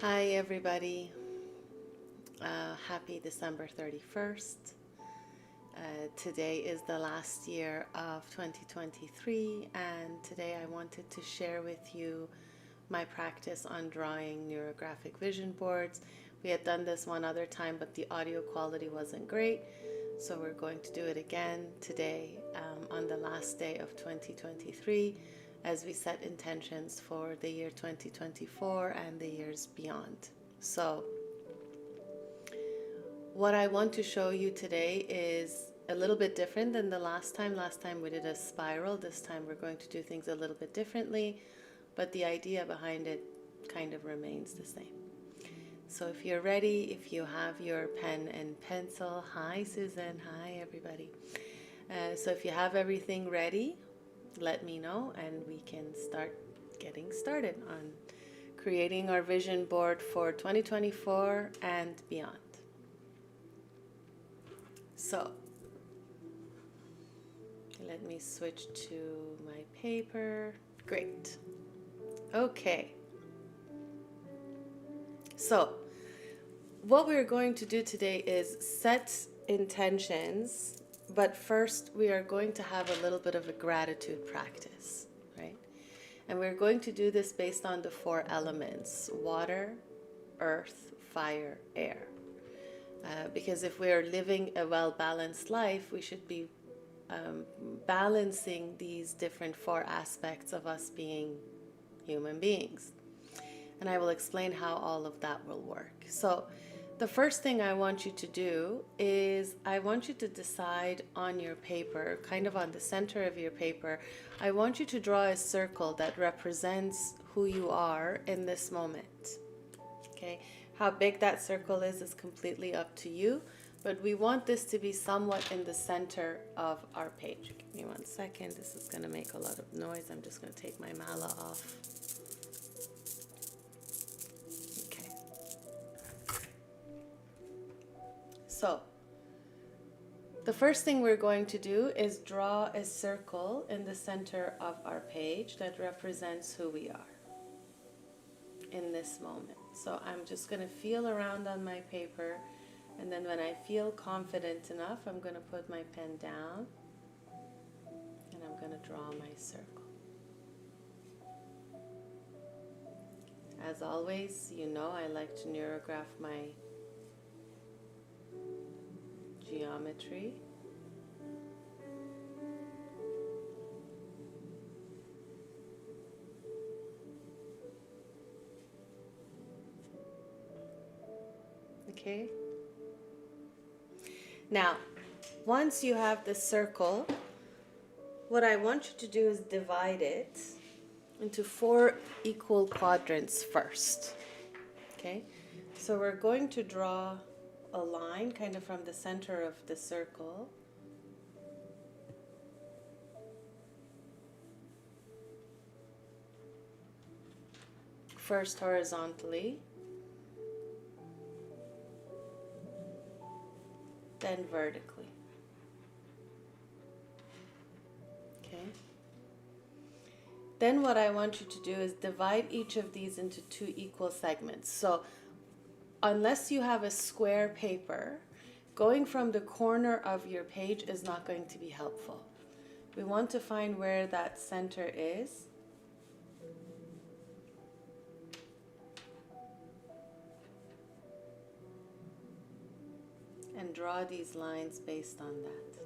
Hi everybody, happy December 31st. Today is the last year of 2023 and today I wanted to share with you my practice on drawing neurographic vision boards. We had done this one other time but the audio quality wasn't great, so we're going to do it again today on the last day of 2023 as we set intentions for the year 2024 and the years beyond. So what I want to show you today is a little bit different than the last time. Last time we did a spiral. This time we're going to do things a little bit differently, but the idea behind it kind of remains the same. So if you're ready, if you have your pen and pencil, hi Susan, hi everybody. So if you have everything ready, let me know and we can start getting started on creating our vision board for 2024 and beyond. So let me switch to my paper. Great. Okay. So what we're going to do today is set intentions, but first we are going to have a little bit of a gratitude practice, right? And we're going to do this based on the 4 elements: water, earth, fire, air. Because if we're living a well-balanced life, we should be balancing these different 4 aspects of us being human beings. And I will explain how all of that will work. So the first thing I want you to do is I want you to decide on your paper, kind of on the center of your paper, I want you to draw a circle that represents who you are in this moment. Okay? How big that circle is completely up to you, but we want this to be somewhat in the center of our page. Give me 1 second. This is going to make a lot of noise. I'm just going to take my mala off. So the first thing we're going to do is draw a circle in the center of our page that represents who we are in this moment. So I'm just going to feel around on my paper, and then when I feel confident enough, I'm going to put my pen down and I'm going to draw my circle. As always, you know I like to neurograph my geometry. Okay. Now, once you have the circle, what I want you to do is divide it into 4 equal quadrants first. Okay. So we're going to draw a line kind of from the center of the circle. First horizontally, then vertically. Okay. Then what I want you to do is divide each of these into 2 equal segments. So unless you have a square paper, going from the corner of your page is not going to be helpful. We want to find where that center is. And draw these lines based on that.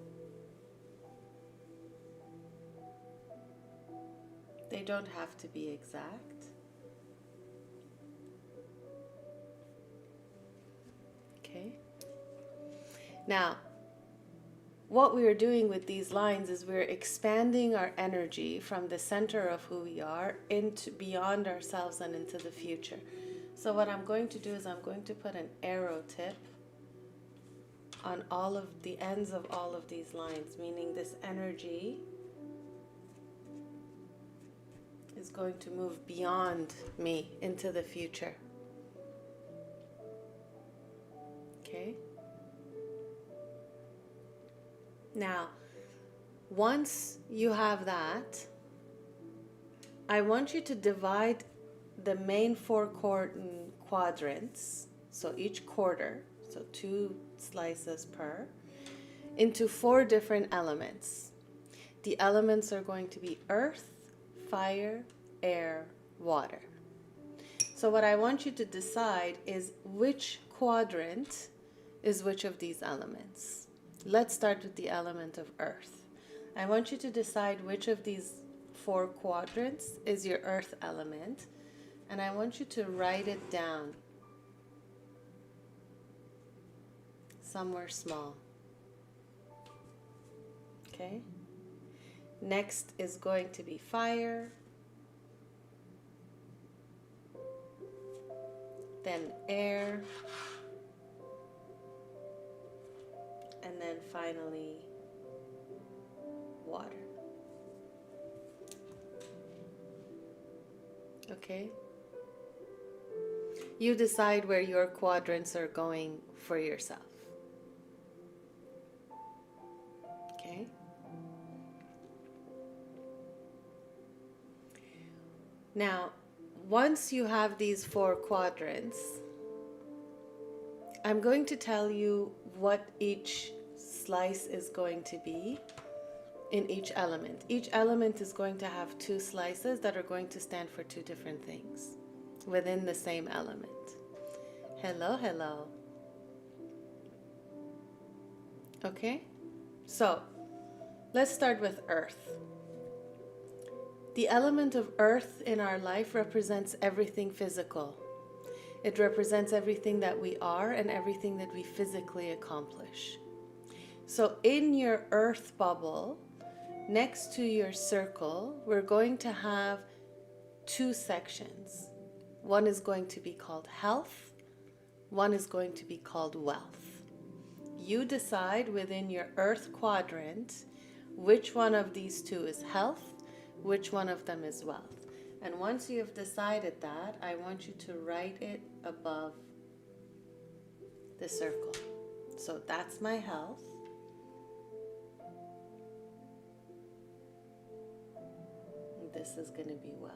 They don't have to be exact. Okay. Now, what we are doing with these lines is we're expanding our energy from the center of who we are into beyond ourselves and into the future. So what I'm going to do is I'm going to put an arrow tip on all of the ends of all of these lines, meaning this energy is going to move beyond me into the future. Okay? Now, once you have that, I want you to divide the main four quadrants, so each quarter, so 2 slices per, into 4 different elements. The elements are going to be earth, fire, air, water. So what I want you to decide is which quadrant is which of these elements. Let's start with the element of earth. I want you to decide which of these 4 quadrants is your earth element, and I want you to write it down somewhere small. Okay? Next is going to be fire, then air, and then finally water. Okay? You decide where your quadrants are going for yourself. Okay? Now, once you have these 4 quadrants, I'm going to tell you what each slice is going to be in each element. Each element is going to have 2 slices that are going to stand for 2 different things within the same element. Hello, hello. Okay? So, let's start with earth. The element of earth in our life represents everything physical. It represents everything that we are and everything that we physically accomplish. So in your earth bubble, next to your circle, we're going to have 2 sections. One is going to be called health. One is going to be called wealth. You decide within your earth quadrant which one of these 2 is health, which one of them is wealth. And once you have decided that, I want you to write it above the circle. So that's my health. And this is going to be wealth.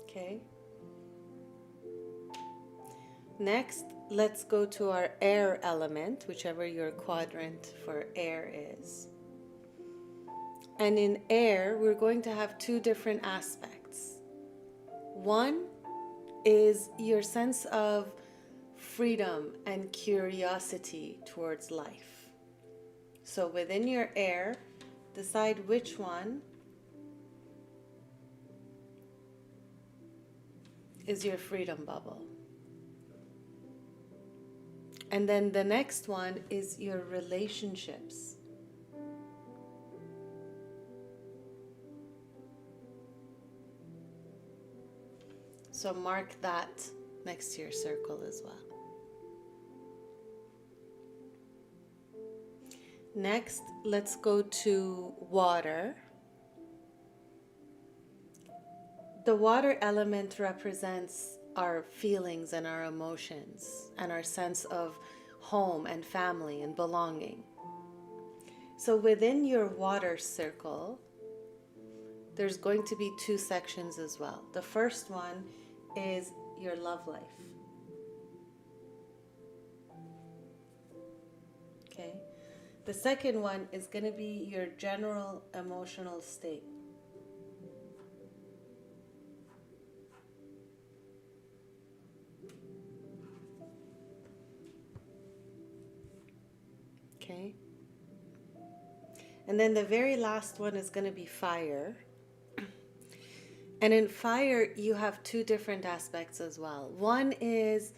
Okay. Next, let's go to our air element, whichever your quadrant for air is. And in air, we're going to have 2 different aspects. One is your sense of freedom and curiosity towards life. So within your air, decide which one is your freedom bubble. And then the next one is your relationships. So mark that next to your circle as well. Next, let's go to water. The water element represents our feelings and our emotions and our sense of home and family and belonging. So within your water circle, there's going to be 2 sections as well. The first one is your love life. Okay. The second one is going to be your general emotional state. Okay. And then the very last one is going to be fire. And in fire, you have 2 different aspects as well. One is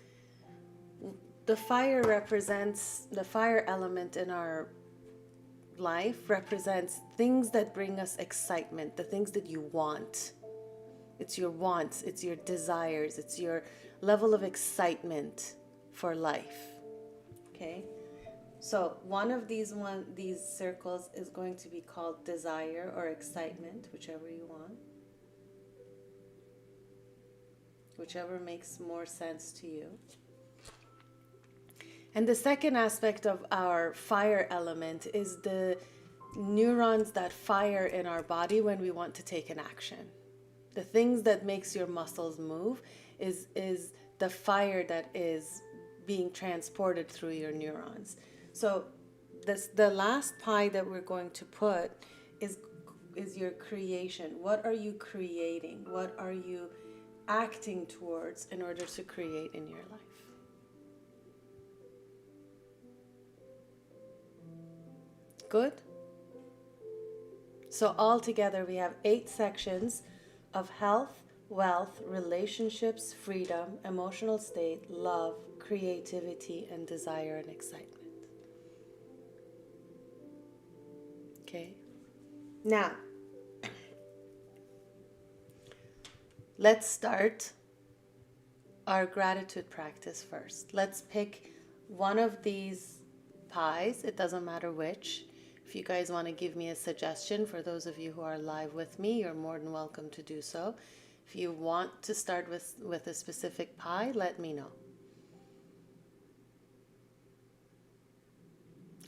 the fire represents, the fire element in our life represents things that bring us excitement, the things that you want. It's your wants, it's your desires, it's your level of excitement for life. Okay? So one of these circles is going to be called desire or excitement, whichever you want. Whichever makes more sense to you. And the second aspect of our fire element is the neurons that fire in our body when we want to take an action. The things that makes your muscles move is the fire that is being transported through your neurons. So the last pie that we're going to put is your creation. What are you creating? What are you acting towards in order to create in your life? Good? So altogether we have 8 sections of health, wealth, relationships, freedom, emotional state, love, creativity, and desire and excitement. Okay? Now, let's start our gratitude practice first. Let's pick one of these pies. It doesn't matter which. If you guys want to give me a suggestion, for those of you who are live with me, you're more than welcome to do so. If you want to start with a specific pie, let me know.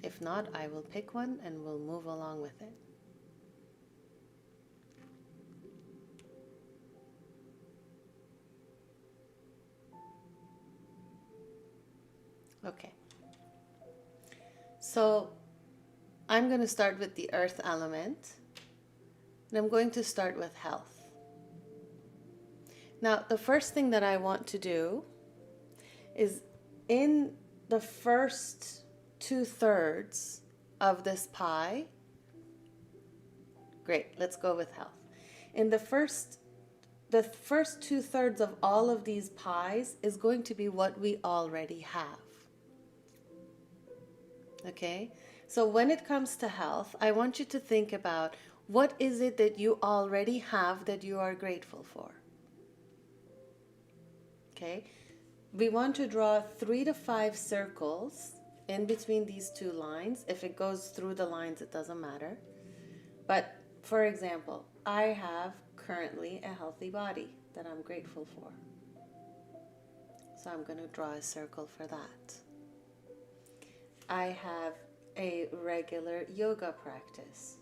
If not, I will pick one and we'll move along with it. Okay. So I'm going to start with the earth element, and I'm going to start with health. Now, the first thing that I want to do is in the first 2/3 of this pie. Great, let's go with health. In the first 2/3 of all of these pies is going to be what we already have. Okay? So when it comes to health, I want you to think about what is it that you already have that you are grateful for. Okay? We want to draw 3 to 5 circles in between these 2 lines. If it goes through the lines, it doesn't matter. But for example, I have currently a healthy body that I'm grateful for. So I'm going to draw a circle for that. I have a regular yoga practice.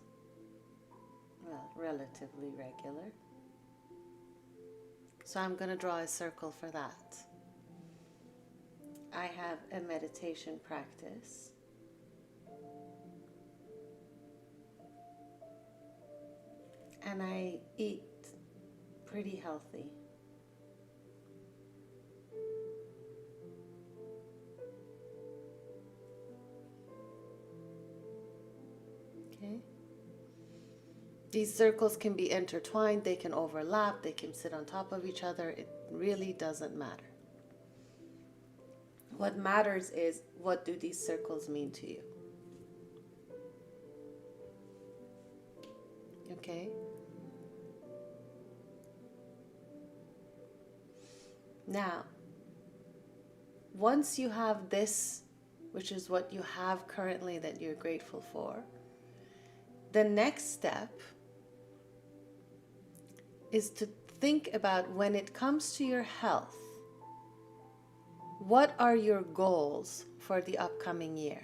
Well, relatively regular. So I'm going to draw a circle for that. I have a meditation practice. And I eat pretty healthy. Okay. These circles can be intertwined, they can overlap, they can sit on top of each other. It really doesn't matter. What matters is, what do these circles mean to you? Okay? Now, once you have this, which is what you have currently that you're grateful for, the next step is to think about, when it comes to your health, what are your goals for the upcoming year?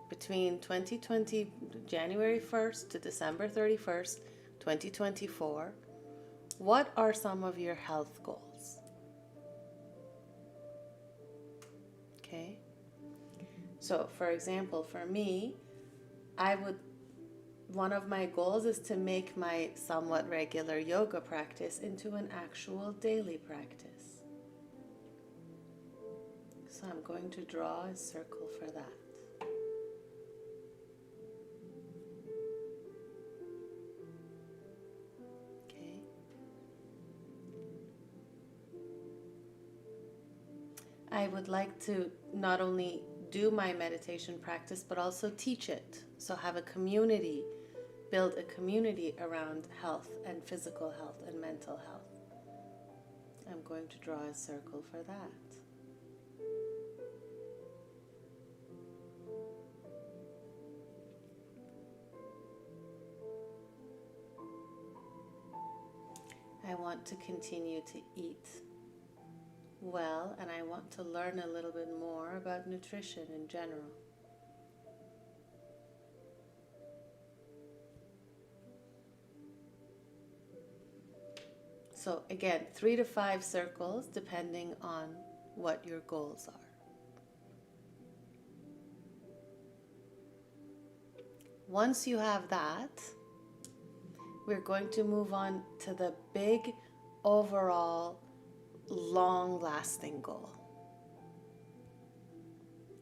Between 2020, January 1st to December 31st, 2024, what are some of your health goals? Okay. So, for example, for me, one of my goals is to make my somewhat regular yoga practice into an actual daily practice. So I'm going to draw a circle for that. Okay. I would like to not only do my meditation practice, but also teach it. So have a community, build a community around health and physical health and mental health. I'm going to draw a circle for that. I want to continue to eat well, and I want to learn a little bit more about nutrition in general. So again, 3 to 5 circles depending on what your goals are. Once you have that, we're going to move on to the big overall long-lasting goal.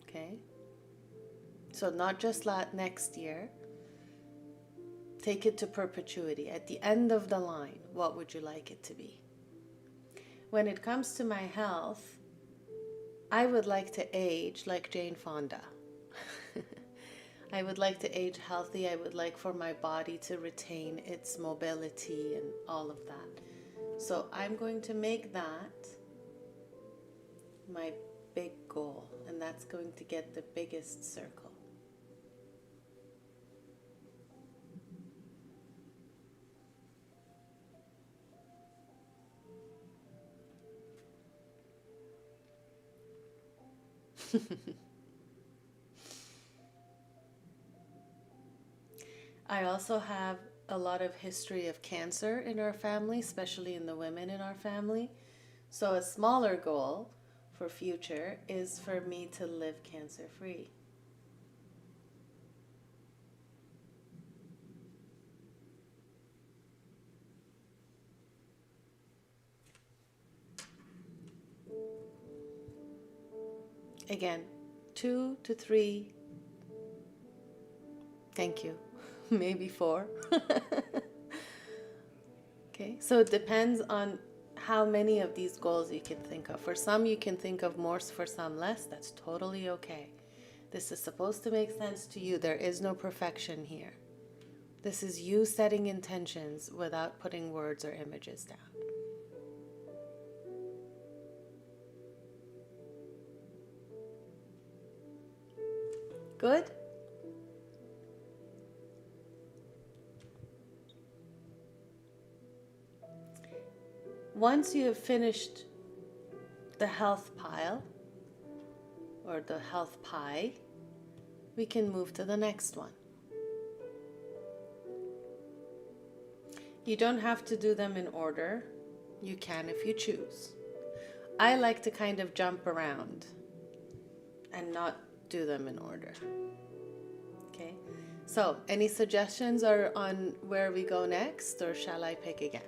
Okay? So not just next year. Take it to perpetuity. At the end of the line, what would you like it to be? When it comes to my health, I would like to age like Jane Fonda. I would like to age healthy. I would like for my body to retain its mobility and all of that. So I'm going to make that my big goal, and that's going to get the biggest circle. I also have a lot of history of cancer in our family, especially in the women in our family. So a smaller goal for future is for me to live cancer-free. Again, 2 to 3, thank you, maybe 4. Okay, so it depends on how many of these goals you can think of. For some, you can think of more, for some less. That's totally okay. This is supposed to make sense to you. There is no perfection here. This is you setting intentions without putting words or images down. Good? Once you have finished the health pile or the health pie, we can move to the next one. You don't have to do them in order. You can if you choose. I like to kind of jump around and not do them in order. Okay, so any suggestions are on where we go next, or shall I pick again?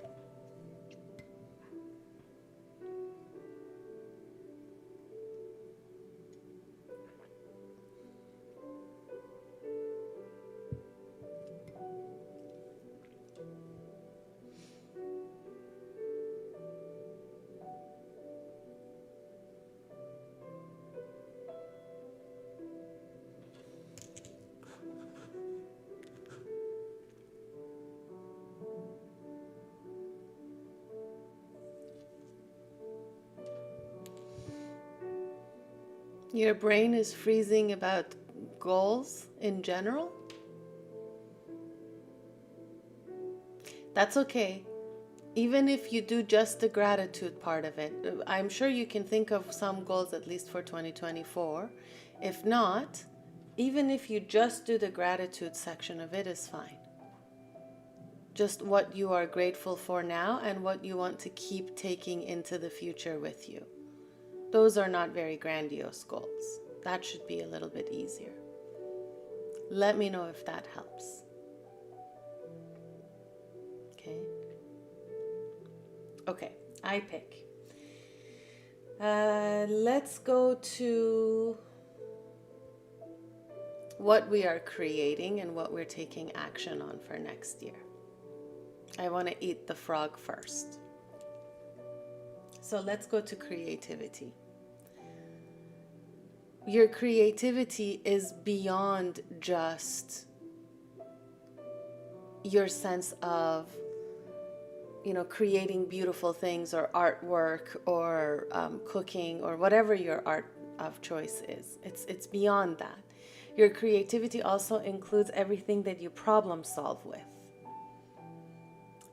Your brain is freezing about goals in general? That's okay. Even if you do just the gratitude part of it, I'm sure you can think of some goals at least for 2024. If not, even if you just do the gratitude section of it is fine. Just what you are grateful for now and what you want to keep taking into the future with you. Those are not very grandiose goals. That should be a little bit easier. Let me know if that helps. Okay. Okay, I pick. Let's go to what we are creating and what we're taking action on for next year. I want to eat the frog first. So let's go to creativity. Your creativity is beyond just your sense of, creating beautiful things or artwork or cooking or whatever your art of choice is. It's beyond that. Your creativity also includes everything that you problem solve with,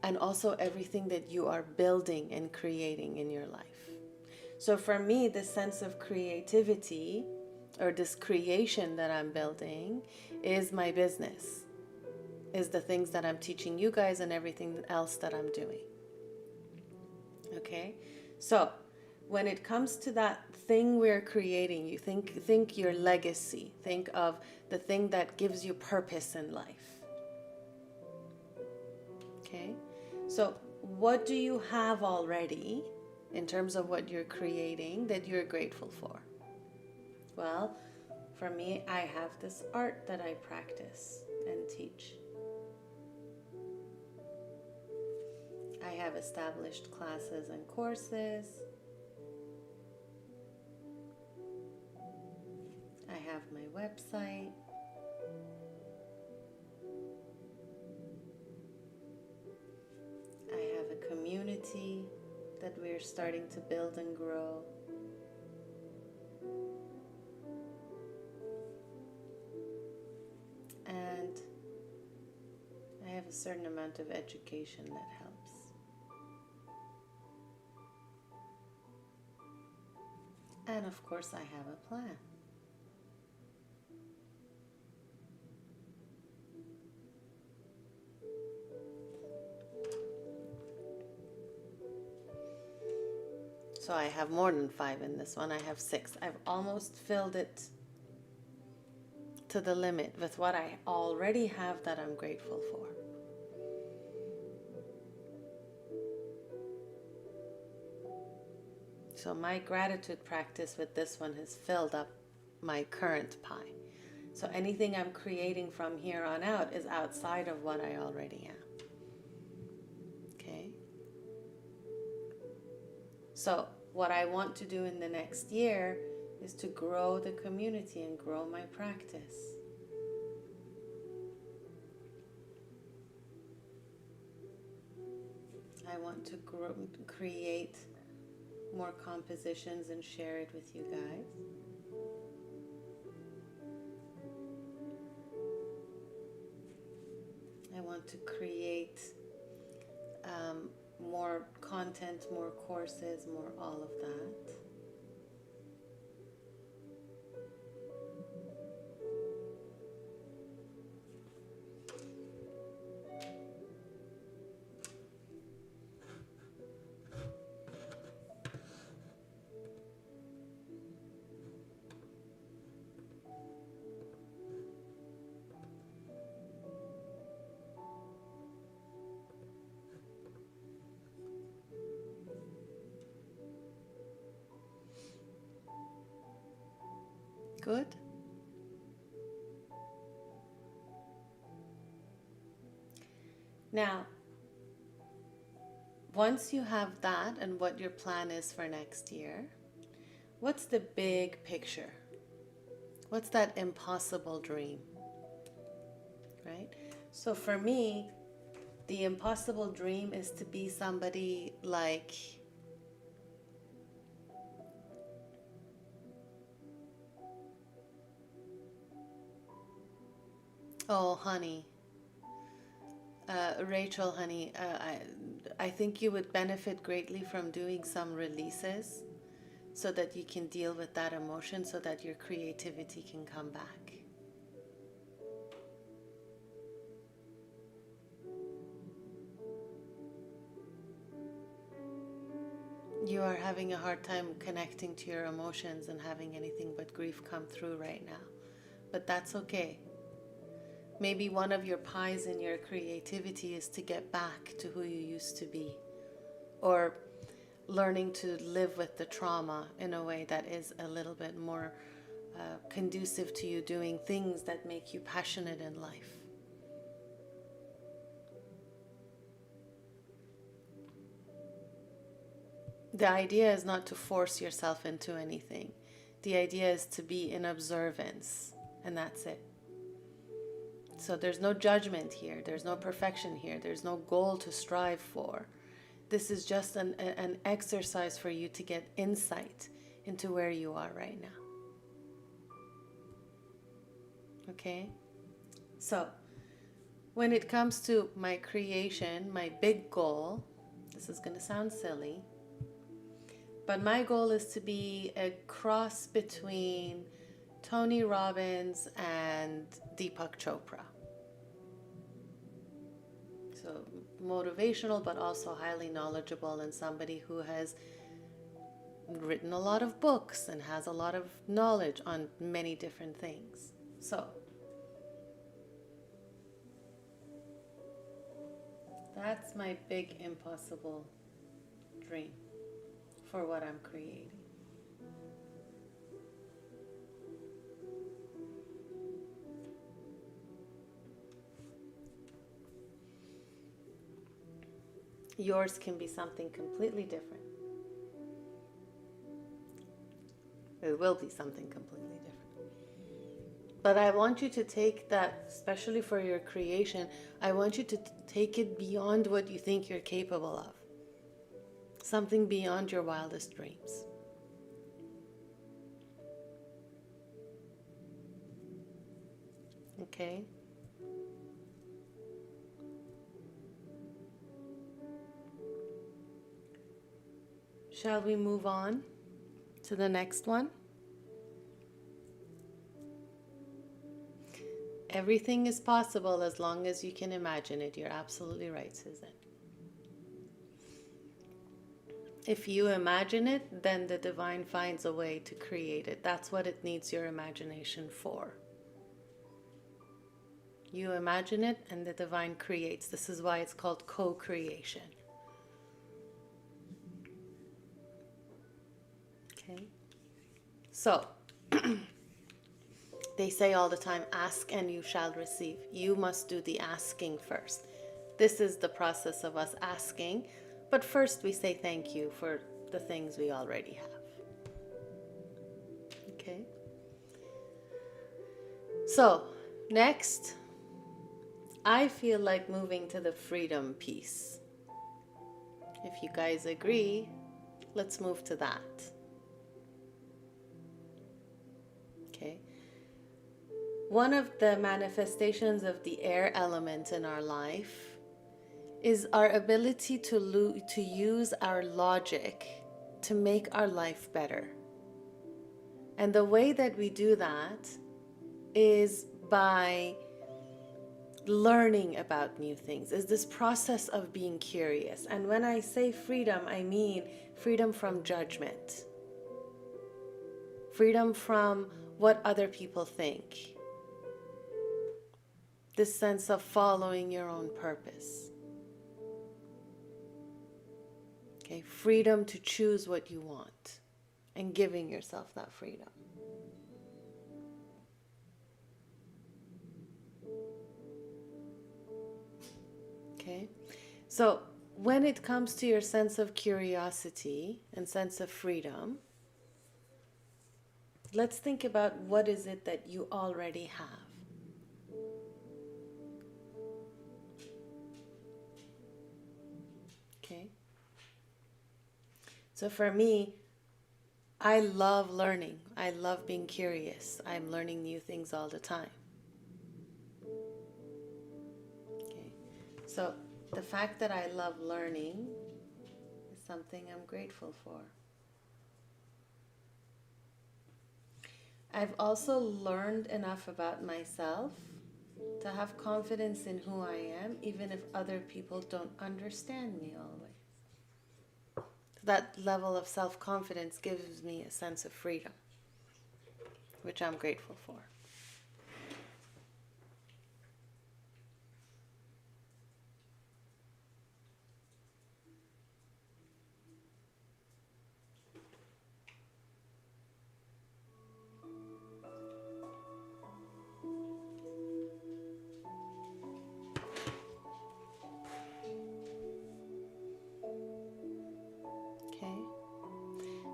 and also everything that you are building and creating in your life. So for me, this sense of creativity or this creation that I'm building is my business, is the things that I'm teaching you guys and everything else that I'm doing. Okay? So when it comes to that thing we're creating, you think your legacy, think of the thing that gives you purpose in life. Okay? So what do you have already in terms of what you're creating that you're grateful for? Well, for me, I have this art that I practice and teach. I have established classes and courses. I have my website. I have a community that we're starting to build and grow. And I have a certain amount of education that helps. And of course, I have a plan. So I have more than 5 in this one. I have 6. I've almost filled it to the limit with what I already have that I'm grateful for. So my gratitude practice with this one has filled up my current pie. So anything I'm creating from here on out is outside of what I already am. Okay? So what I want to do in the next year is to grow the community and grow my practice. I want to create more compositions and share it with you guys. I want to create more content, more courses, more all of that. Good. Now, once you have that and what your plan is for next year, what's the big picture? What's that impossible dream? Right? So for me, the impossible dream is to be somebody like honey, Rachel, honey, I think you would benefit greatly from doing some releases so that you can deal with that emotion, so that your creativity can come back. You are having a hard time connecting to your emotions and having anything but grief come through right now. But that's okay. Maybe one of your pies in your creativity is to get back to who you used to be, or learning to live with the trauma in a way that is a little bit more conducive to you doing things that make you passionate in life. The idea is not to force yourself into anything. The idea is to be in observance, and that's it. So there's no judgment here. There's no perfection here. There's no goal to strive for. This is just an exercise for you to get insight into where you are right now. Okay? So when it comes to my creation, my big goal, this is going to sound silly, But my goal is to be a cross between Tony Robbins and Deepak Chopra. So motivational, but also highly knowledgeable, and somebody who has written a lot of books and has a lot of knowledge on many different things. So that's my big impossible dream for what I'm creating. Yours can be something completely different. It will be something completely different. But I want you to take that, especially for your creation, I want you to take it beyond what you think you're capable of. Something beyond your wildest dreams. Okay? Shall we move on to the next one? Everything is possible as long as you can imagine it. You're absolutely right, Susan. If you imagine it, then the divine finds a way to create it. That's what it needs your imagination for. You imagine it and the divine creates. This is why it's called co-creation. Okay? So, they say all the time, ask and you shall receive. You must do the asking first. This is the process of us asking. But first we say thank you for the things we already have. Okay? So, next, I feel like moving to the freedom piece. If you guys agree, let's move to that. Okay? One of the manifestations of the air element in our life is our ability to use our logic to make our life better. And the way that we do that is by learning about new things, is this process of being curious. And when I say freedom, I mean freedom from judgment, freedom from what other people think, this sense of following your own purpose. Okay, freedom to choose what you want and giving yourself that freedom. Okay, so when it comes to your sense of curiosity and sense of freedom, let's think about what is it that you already have. Okay. So for me, I love learning. I love being curious. I'm learning new things all the time. Okay. So the fact that I love learning is something I'm grateful for. I've also learned enough about myself to have confidence in who I am, even if other people don't understand me always. That level of self-confidence gives me a sense of freedom, which I'm grateful for.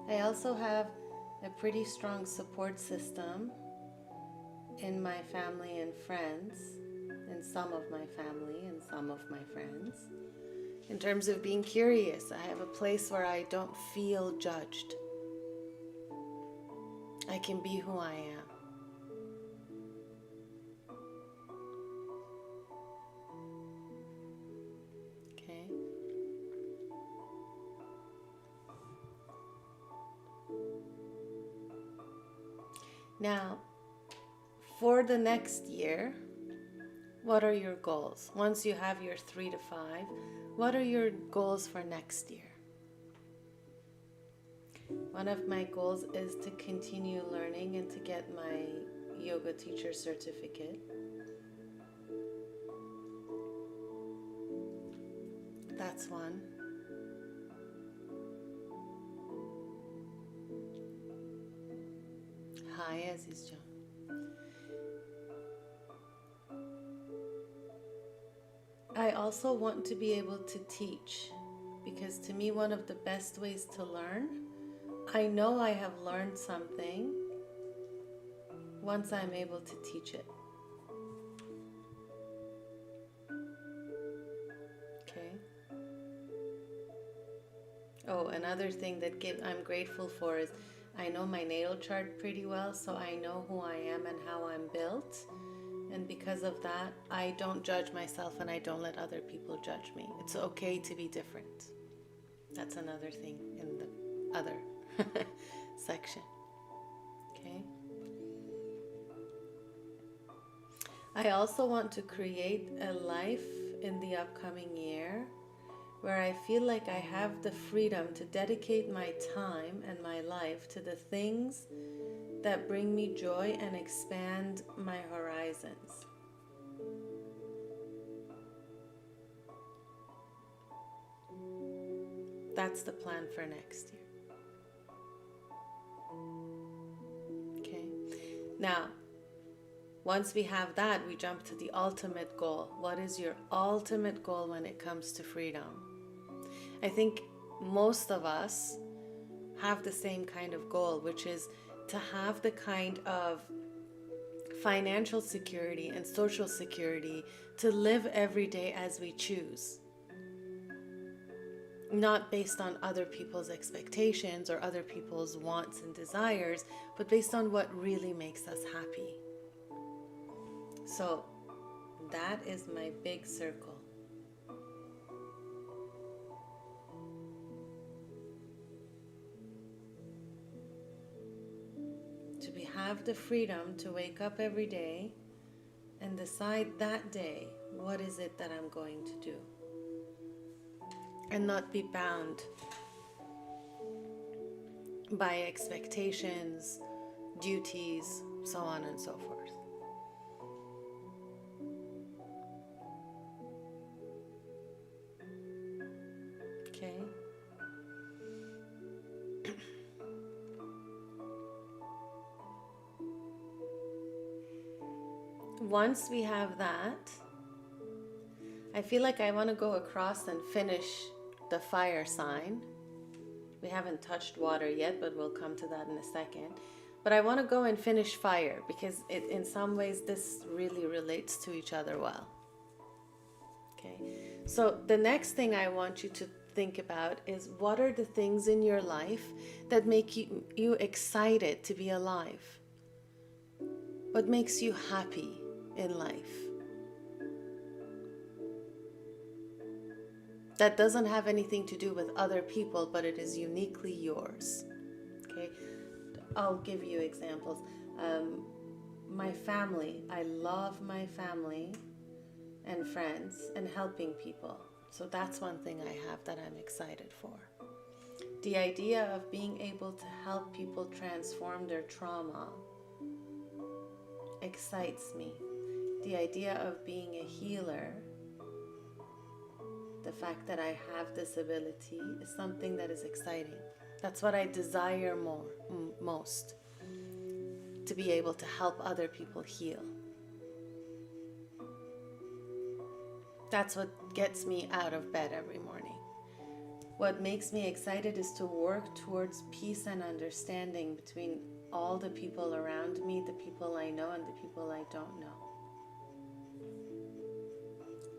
I also have a pretty strong support system in my family and friends, in some of my family and some of my friends. In terms of being curious, I have a place where I don't feel judged. I can be who I am. Okay? Now, for the next year, what are your goals? Once you have your 3 to 5, what are your goals for next year? One of my goals is to continue learning and to get my yoga teacher certificate. That's one. Hi, Azizjan. I also want to be able to teach, because to me, one of the best ways to learn, I know I have learned something once I'm able to teach it. Okay. Oh, another thing that I'm grateful for is I know my natal chart pretty well, so I know who I am and how I'm built. And because of that, I don't judge myself and I don't let other people judge me. It's okay to be different. That's another thing in the other section. Okay. I also want to create a life in the upcoming year where I feel like I have the freedom to dedicate my time and my life to the things that bring me joy and expand my horizons. That's the plan for next year. Okay. Now, once we have that, we jump to the ultimate goal. What is your ultimate goal when it comes to freedom? I think most of us have the same kind of goal, which is to have the kind of financial security and social security to live every day as we choose. Not based on other people's expectations or other people's wants and desires, but based on what really makes us happy. So that is my big circle. To have the freedom to wake up every day and decide that day, what is it that I'm going to do? And not be bound by expectations, duties, so on and so forth. Okay. Once we have that, I feel like I want to go across and finish the fire sign. We haven't touched water yet, but we'll come to that in a second. But I want to go and finish fire because in some ways this really relates to each other well. Okay, so the next thing I want you to think about is what are the things in your life that make you excited to be alive? What makes you happy in life? That doesn't have anything to do with other people, but it is uniquely yours. Okay, I'll give you examples. My family, I love my family and friends and helping people. So that's one thing I have that I'm excited for. The idea of being able to help people transform their trauma excites me. The idea of being a healer, the fact that I have this ability is something that is exciting. That's what I desire most, to be able to help other people heal. That's what gets me out of bed every morning. What makes me excited is to work towards peace and understanding between all the people around me, the people I know and the people I don't know.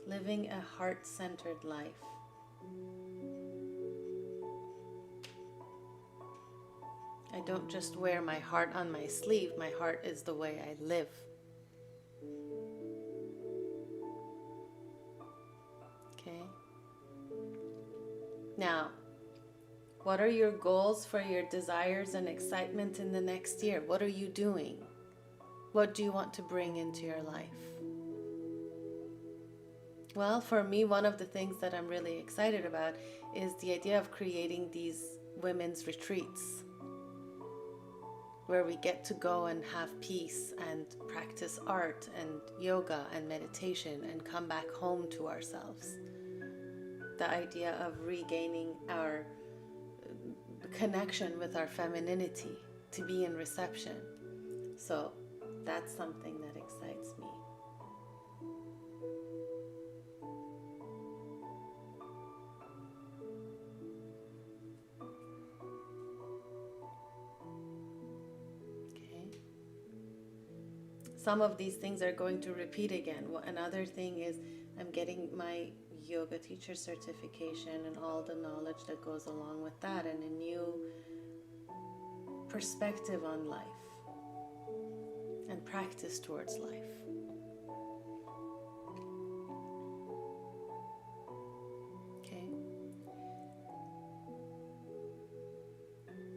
Living a heart-centered life. I don't just wear my heart on my sleeve. My heart is the way I live. Okay? Now, What are your goals for your desires and excitement in the next year? What are you doing? What do you want to bring into your life? Well, for me, one of the things that I'm really excited about is the idea of creating these women's retreats where we get to go and have peace and practice art and yoga and meditation and come back home to ourselves. The idea of regaining our connection with our femininity, to be in reception. So that's something that excites me. Some of these things are going to repeat again. Another thing is I'm getting my yoga teacher certification and all the knowledge that goes along with that, and a new perspective on life and practice towards life. Okay.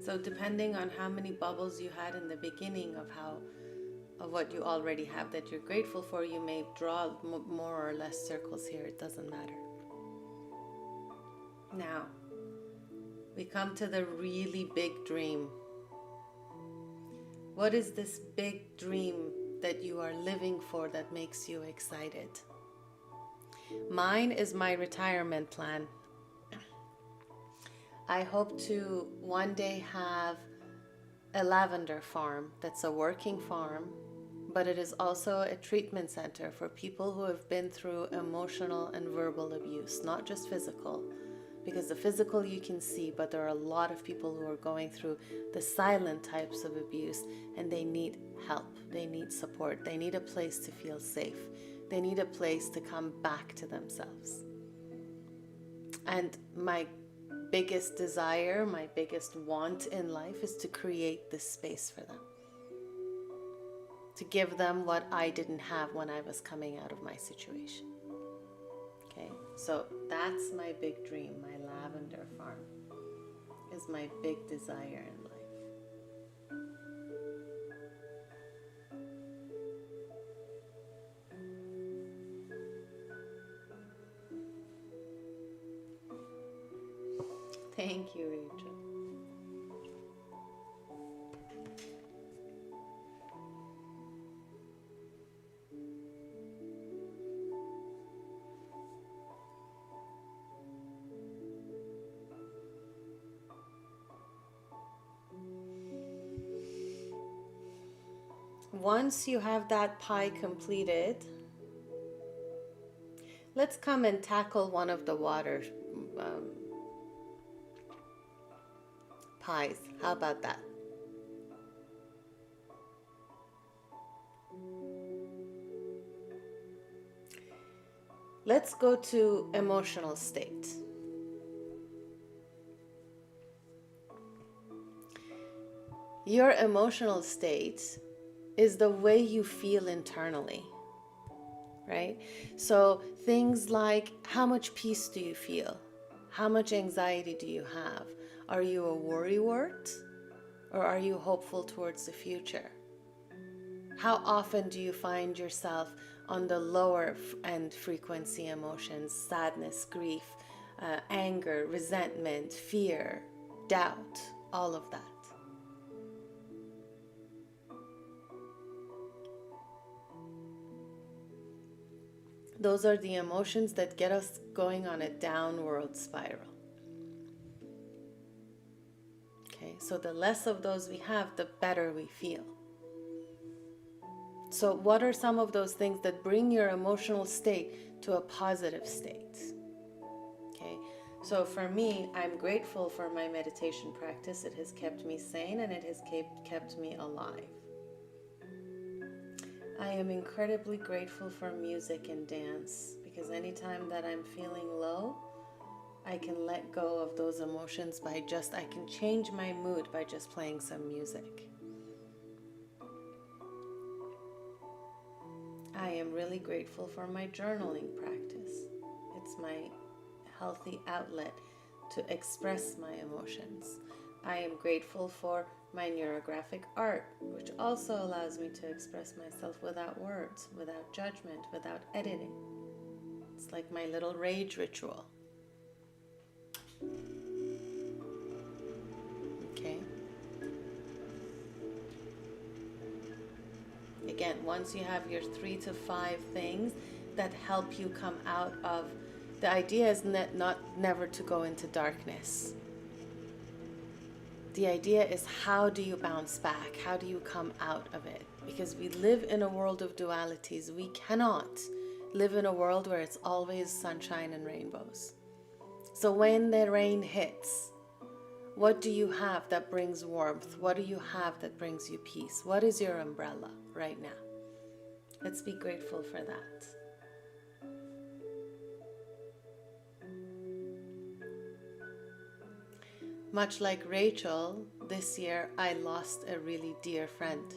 So depending on how many bubbles you had in the beginning of what you already have that you're grateful for, you may draw more or less circles here. It doesn't matter. Now, we come to the really big dream. What is this big dream that you are living for that makes you excited? Mine is my retirement plan. I hope to one day have a lavender farm that's a working farm, but it is also a treatment center for people who have been through emotional and verbal abuse, not just physical, because the physical you can see, but there are a lot of people who are going through the silent types of abuse, and they need help, they need support, they need a place to feel safe, they need a place to come back to themselves. And my biggest desire, my biggest want in life is to create this space for them, to give them what I didn't have when I was coming out of my situation. Okay, so that's my big dream. My lavender farm is my big desire in life. Thank you, Rachel. Once you have that pie completed, let's come and tackle one of the water pies. How about that? Let's go to emotional state. Your emotional state is the way you feel internally, right? So things like, how much peace do you feel? How much anxiety do you have? Are you a worrywart, or are you hopeful towards the future? How often do you find yourself on the lower end frequency emotions, sadness, grief, anger, resentment, fear, doubt, all of that? Those are the emotions that get us going on a downward spiral. Okay, so the less of those we have, the better we feel. So what are some of those things that bring your emotional state to a positive state? Okay, so for me, I'm grateful for my meditation practice. It has kept me sane and it has kept me alive. I am incredibly grateful for music and dance, because anytime that I'm feeling low, I can let go of those emotions I can change my mood by just playing some music. I am really grateful for my journaling practice. It's my healthy outlet to express my emotions. I am grateful for my neurographic art, which also allows me to express myself without words, without judgment, without editing. It's like my little rage ritual. Okay. Again, once you have your 3 to 5 things that help you come out of, the idea is never to go into darkness. The idea is, how do you bounce back? How do you come out of it? Because we live in a world of dualities. We cannot live in a world where it's always sunshine and rainbows. So when the rain hits, what do you have that brings warmth? What do you have that brings you peace? What is your umbrella right now? Let's be grateful for that. Much like Rachel, this year I lost a really dear friend.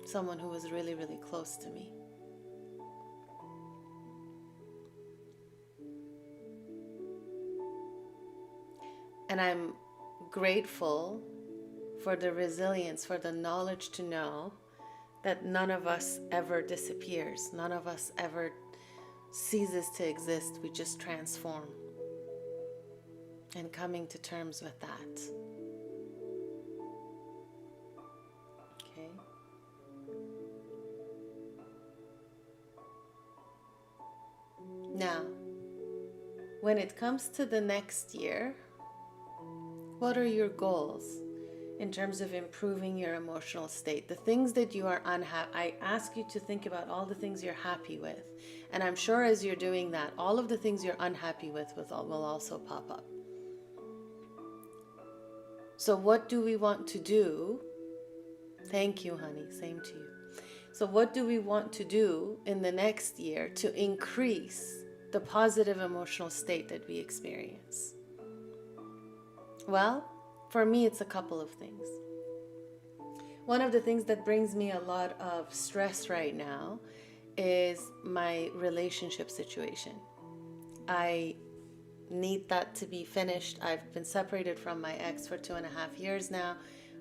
Someone who was really, really close to me. And I'm grateful for the resilience, for the knowledge to know that none of us ever disappears. None of us ever ceases to exist. We just transform. And coming to terms with that. Okay. Now, when it comes to the next year, what are your goals in terms of improving your emotional state? The things that you are unhappy, I ask you to think about all the things you're happy with. And I'm sure as you're doing that, all of the things you're unhappy with will also pop up. So what do we want to do? Thank you, honey. Same to you. So what do we want to do in the next year to increase the positive emotional state that we experience? Well, for me, it's a couple of things. One of the things that brings me a lot of stress right now is my relationship situation. I need that to be finished. I've been separated from my ex for 2.5 years now.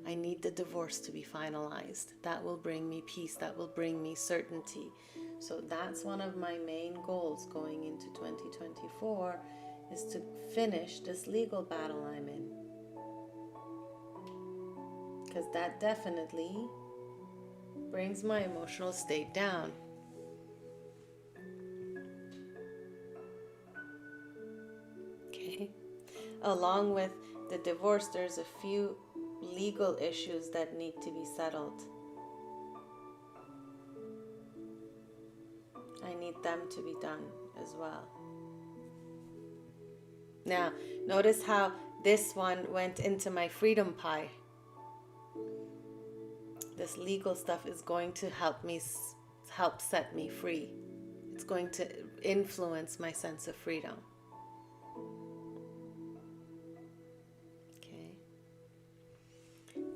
I need the divorce to be finalized. That will bring me peace. That will bring me certainty. So that's one of my main goals going into 2024, is to finish this legal battle I'm in. Because that definitely brings my emotional state down. Along with the divorce, there's a few legal issues that need to be settled. I need them to be done as well. Now, notice how this one went into my freedom pie. This legal stuff is going to help set me free. It's going to influence my sense of freedom.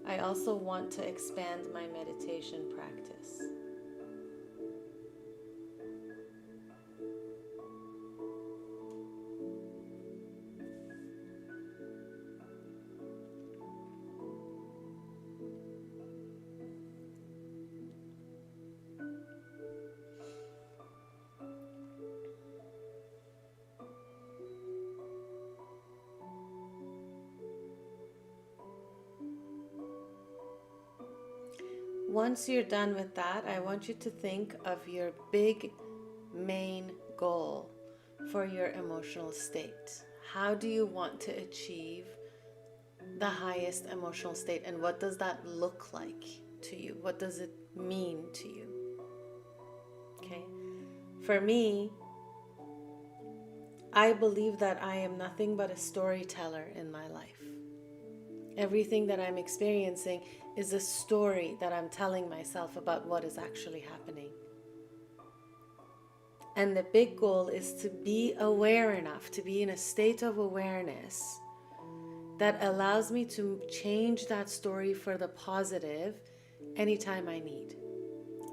I also want to expand my meditation practice. Once you're done with that, I want you to think of your big main goal for your emotional state. How do you want to achieve the highest emotional state, and what does that look like to you? What does it mean to you? Okay. For me, I believe that I am nothing but a storyteller in my life. Everything that I'm experiencing is a story that I'm telling myself about what is actually happening. And the big goal is to be aware enough, to be in a state of awareness that allows me to change that story for the positive anytime I need.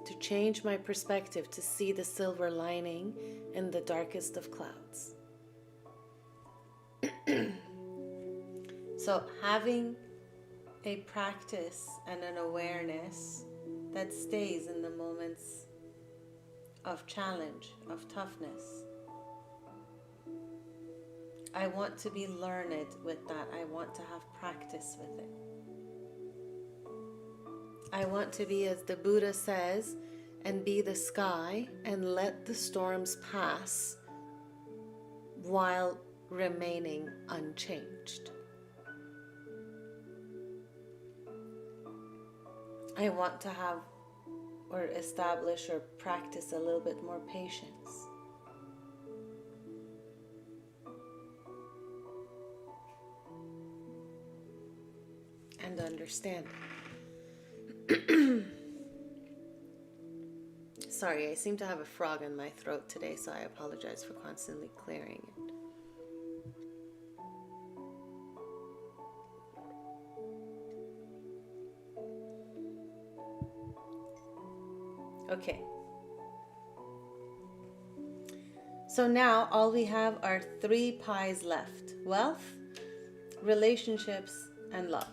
To change my perspective, to see the silver lining in the darkest of clouds. So having a practice and an awareness that stays in the moments of challenge, of toughness. I want to be learned with that. I want to have practice with it. I want to be, as the Buddha says, and be the sky and let the storms pass while remaining unchanged. I want to have or establish or practice a little bit more patience. And understanding. Sorry, I seem to have a frog in my throat today, so I apologize for constantly clearing it. Okay. So now all we have are 3 pies left: wealth, relationships, and love.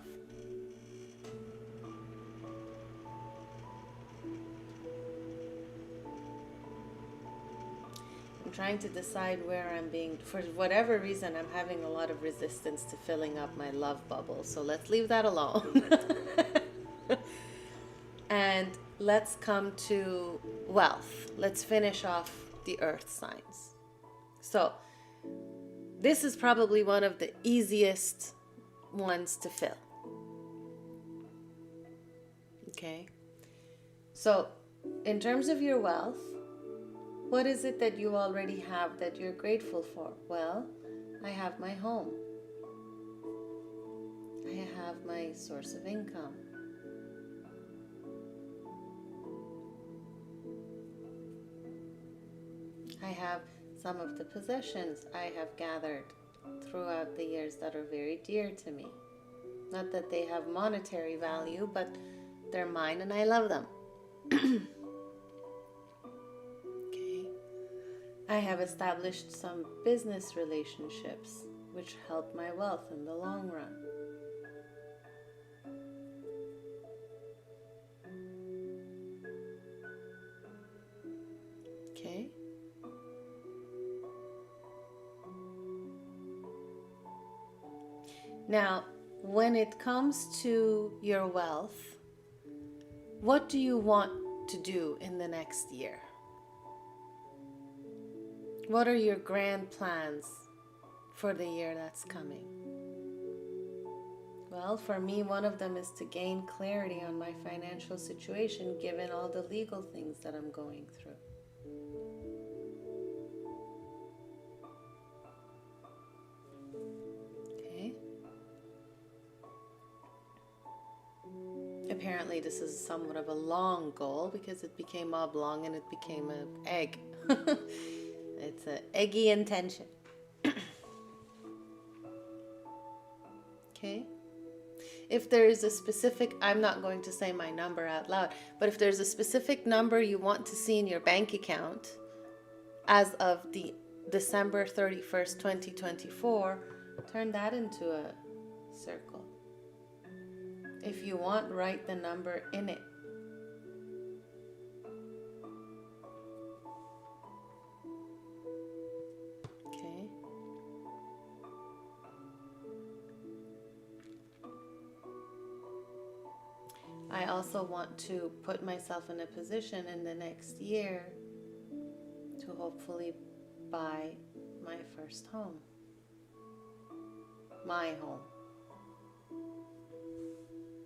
I'm trying to decide where I'm being, for whatever reason, I'm having a lot of resistance to filling up my love bubble. So let's leave that alone. And let's come to wealth. Let's finish off the earth signs. So this is probably one of the easiest ones to fill. Okay. So in terms of your wealth, what is it that you already have that you're grateful for? Well, I have my home. I have my source of income. I have some of the possessions I have gathered throughout the years that are very dear to me. Not that they have monetary value, but they're mine and I love them. Okay. I have established some business relationships which help my wealth in the long run. Okay. Now, when it comes to your wealth, what do you want to do in the next year? What are your grand plans for the year that's coming? Well, for me, one of them is to gain clarity on my financial situation given all the legal things that I'm going through. Okay. Apparently, this is somewhat of a long goal because it became oblong and it became an egg. It's an eggy intention. Okay. If there is a specific, I'm not going to say my number out loud, but if there's a specific number you want to see in your bank account as of the December 31st, 2024, turn that into a circle. If you want, write the number in it. Okay. I also want to put myself in a position in the next year to hopefully buy my first home. My home.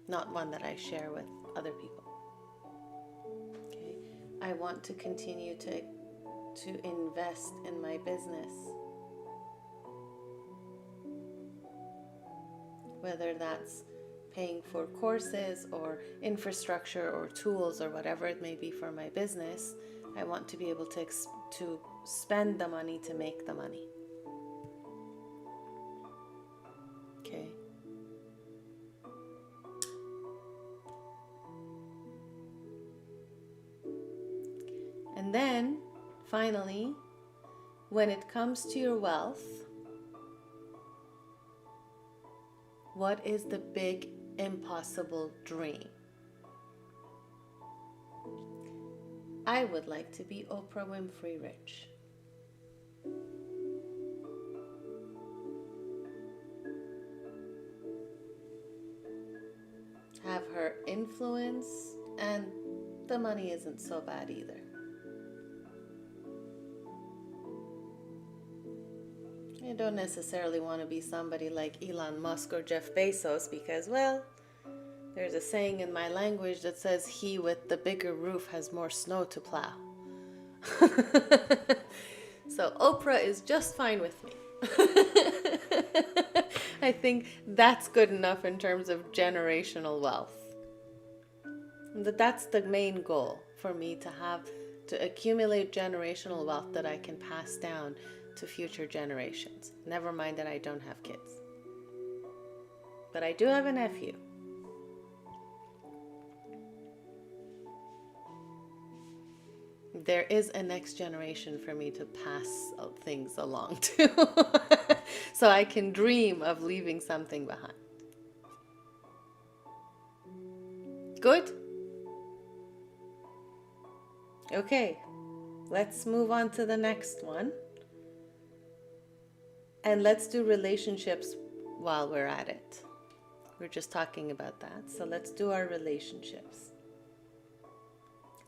Not one that I share with other people. Okay. I want to continue to invest in my business. Whether that's paying for courses or infrastructure or tools or whatever it may be for my business, I want to be able to spend the money to make the money. Okay. And then, finally, when it comes to your wealth, What is the big impossible dream? I would like to be Oprah Winfrey rich. Have her influence, and the money isn't so bad either. I don't necessarily want to be somebody like Elon Musk or Jeff Bezos because, well, there's a saying in my language that says he with the bigger roof has more snow to plow. So Oprah is just fine with me. I think that's good enough in terms of generational wealth. That's the main goal for me, to accumulate generational wealth that I can pass down to future generations. Never mind that I don't have kids. But I do have a nephew. There is a next generation for me to pass things along to. So I can dream of leaving something behind. Good? Okay, let's move on to the next one. And let's do relationships while we're at it. We're just talking about that. So let's do our relationships.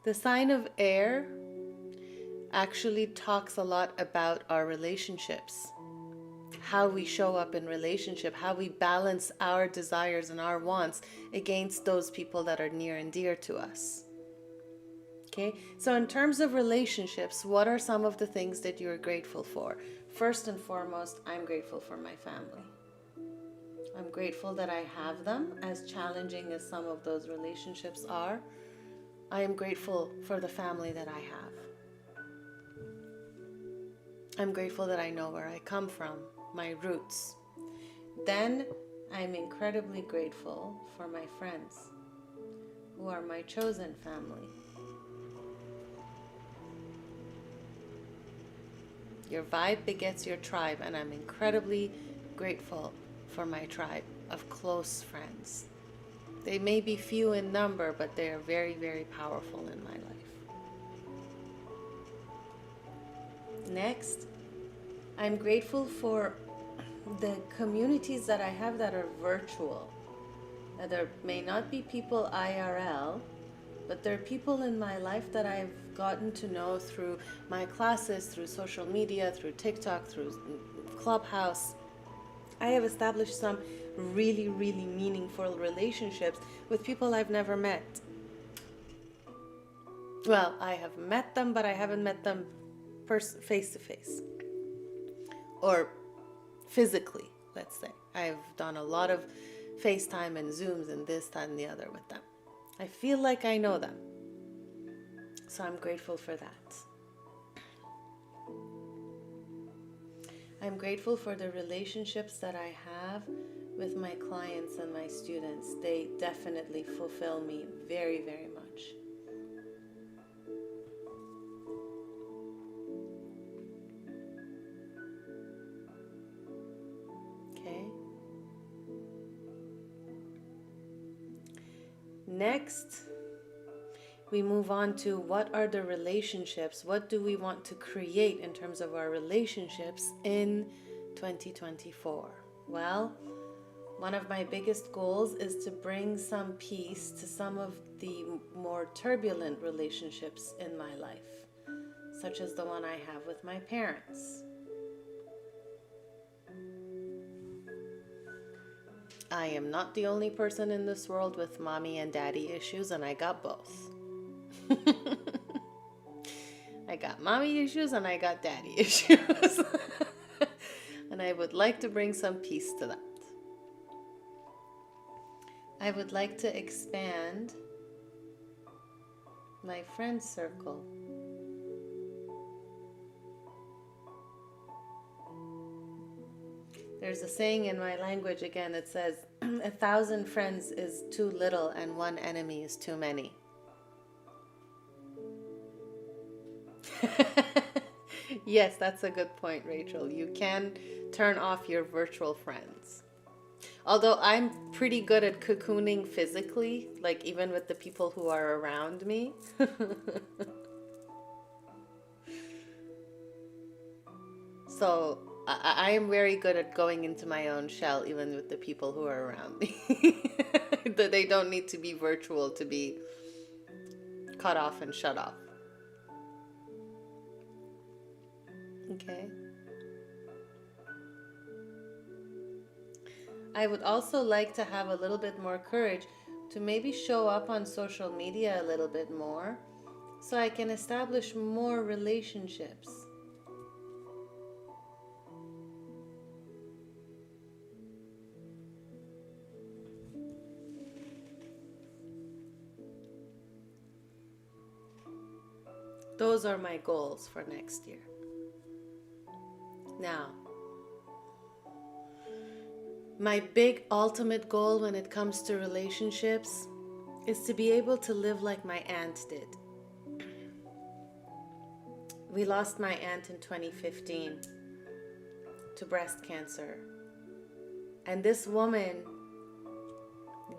The sign of air actually talks a lot about our relationships, how we show up in relationship, how we balance our desires and our wants against those people that are near and dear to us. Okay, so in terms of relationships, what are some of the things that you're grateful for? First and foremost, I'm grateful for my family. I'm grateful that I have them, as challenging as some of those relationships are. I am grateful for the family that I have. I'm grateful that I know where I come from, my roots. Then I'm incredibly grateful for my friends, who are my chosen family. Your vibe begets your tribe, and I'm incredibly grateful for my tribe of close friends. They may be few in number, but they are very, very powerful in my life. Next, I'm grateful for the communities that I have that are virtual. Now, there may not be people IRL, but there are people in my life that I've gotten to know through my classes, through social media, through TikTok, through Clubhouse. I have established some really, really meaningful relationships with people I've never met. Well, I have met them, but I haven't met them face to face or physically, let's say. I've done a lot of FaceTime and Zooms and this, that, and the other with them. I feel like I know them. So I'm grateful for that. I'm grateful for the relationships that I have with my clients and my students. They definitely fulfill me very, very much. Okay. Next, we move on to what are the relationships? What do we want to create in terms of our relationships in 2024? Well, one of my biggest goals is to bring some peace to some of the more turbulent relationships in my life, such as the one I have with my parents. I am not the only person in this world with mommy and daddy issues, and I got both. I got mommy issues and I got daddy issues. And I would like to bring some peace to that. I would like to expand my friend circle. There's a saying in my language again that says, 1,000 friends is too little and 1 enemy is too many. Yes, that's a good point, Rachel. You can turn off your virtual friends. Although I'm pretty good at cocooning physically, like even with the people who are around me. So I am very good at going into my own shell, even with the people who are around me. That they don't need to be virtual to be cut off and shut off. Okay. I would also like to have a little bit more courage to maybe show up on social media a little bit more so I can establish more relationships. Those are my goals for next year. Now, my big ultimate goal when it comes to relationships is to be able to live like my aunt did. We lost my aunt in 2015 to breast cancer. And this woman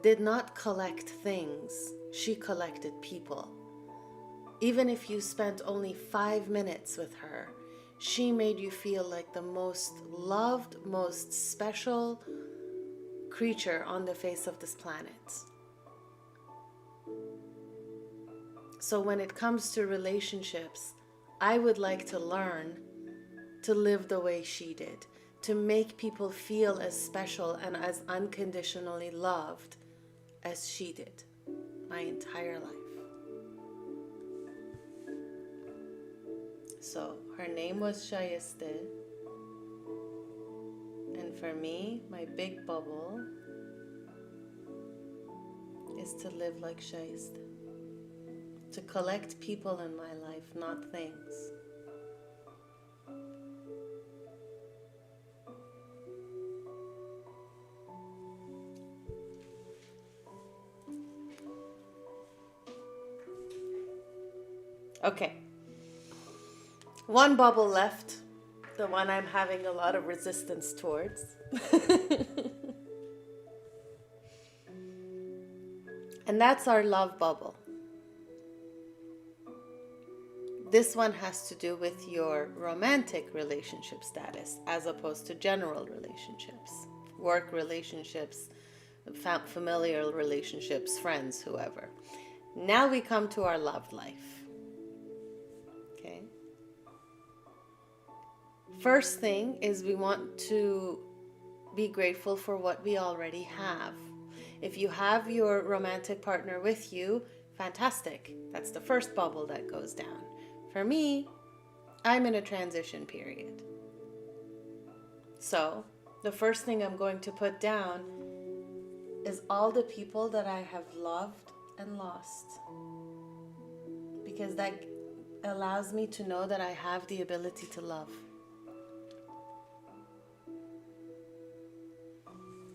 did not collect things, she collected people. Even if you spent only 5 minutes with her, she made you feel like the most loved, most special creature on the face of this planet. So when it comes to relationships, I would like to learn to live the way she did, to make people feel as special and as unconditionally loved as she did my entire life. So her name was Shayeste. And for me, my big bubble is to live like Shayeste. To collect people in my life, not things. Okay. One bubble left, the one I'm having a lot of resistance towards. And that's our love bubble. This one has to do with your romantic relationship status as opposed to general relationships, work relationships, familial relationships, friends, whoever. Now we come to our love life. Okay. First thing is we want to be grateful for what we already have. If you have your romantic partner with you, fantastic. That's the first bubble that goes down. For me, I'm in a transition period. So the first thing I'm going to put down is all the people that I have loved and lost. Because that allows me to know that I have the ability to love.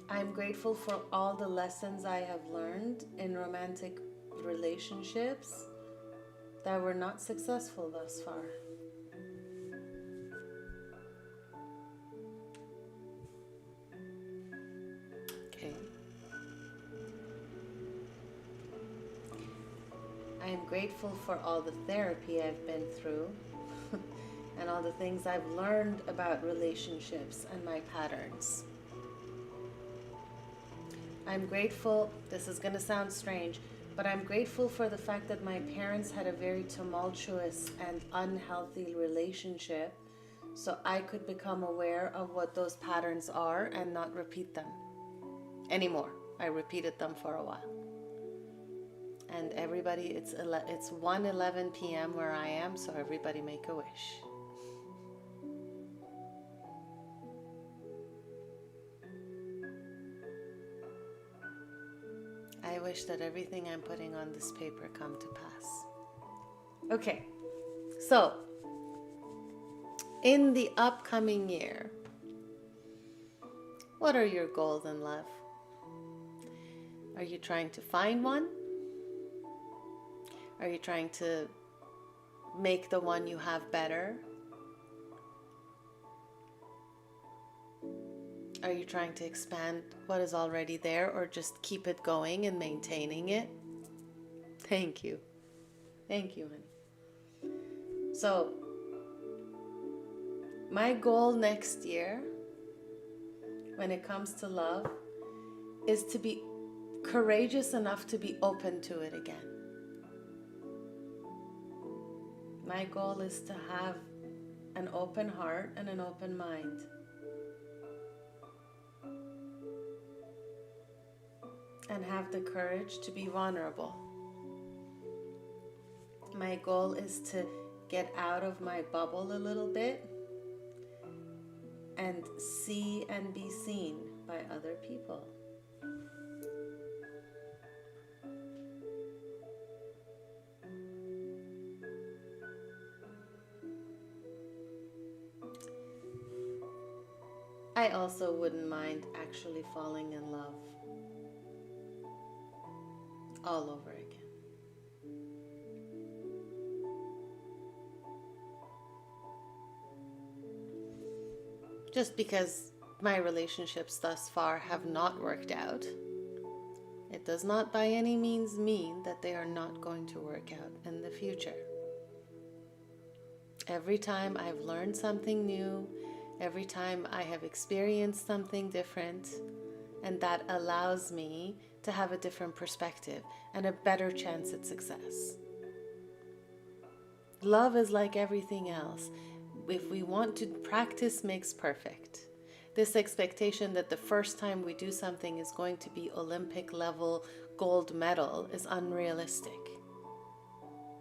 I'm grateful for all the lessons I have learned in romantic relationships that were not successful thus far. Okay. I am grateful for all the therapy I've been through and all the things I've learned about relationships and my patterns. I'm grateful, this is going to sound strange, but I'm grateful for the fact that my parents had a very tumultuous and unhealthy relationship, so I could become aware of what those patterns are and not repeat them anymore. I repeated them for a while. And everybody, it's 1:11 p.m. where I am, so everybody make a wish. I wish that everything I'm putting on this paper come to pass. Okay, so in the upcoming year, what are your goals in love? Are you trying to find one? Are you trying to make the one you have better? Are you trying to expand what is already there, or just keep it going and maintaining it? Thank you. Thank you, honey. So, my goal next year, when it comes to love, is to be courageous enough to be open to it again. My goal is to have an open heart and an open mind. And have the courage to be vulnerable. My goal is to get out of my bubble a little bit and see and be seen by other people. I also wouldn't mind actually falling in love all over again. Just because my relationships thus far have not worked out, it does not by any means mean that they are not going to work out in the future. Every time I've learned something new, every time I have experienced something different, and that allows me to have a different perspective and a better chance at success. Love is like everything else. If we want to, practice makes perfect. This expectation that the first time we do something is going to be Olympic level gold medal is unrealistic.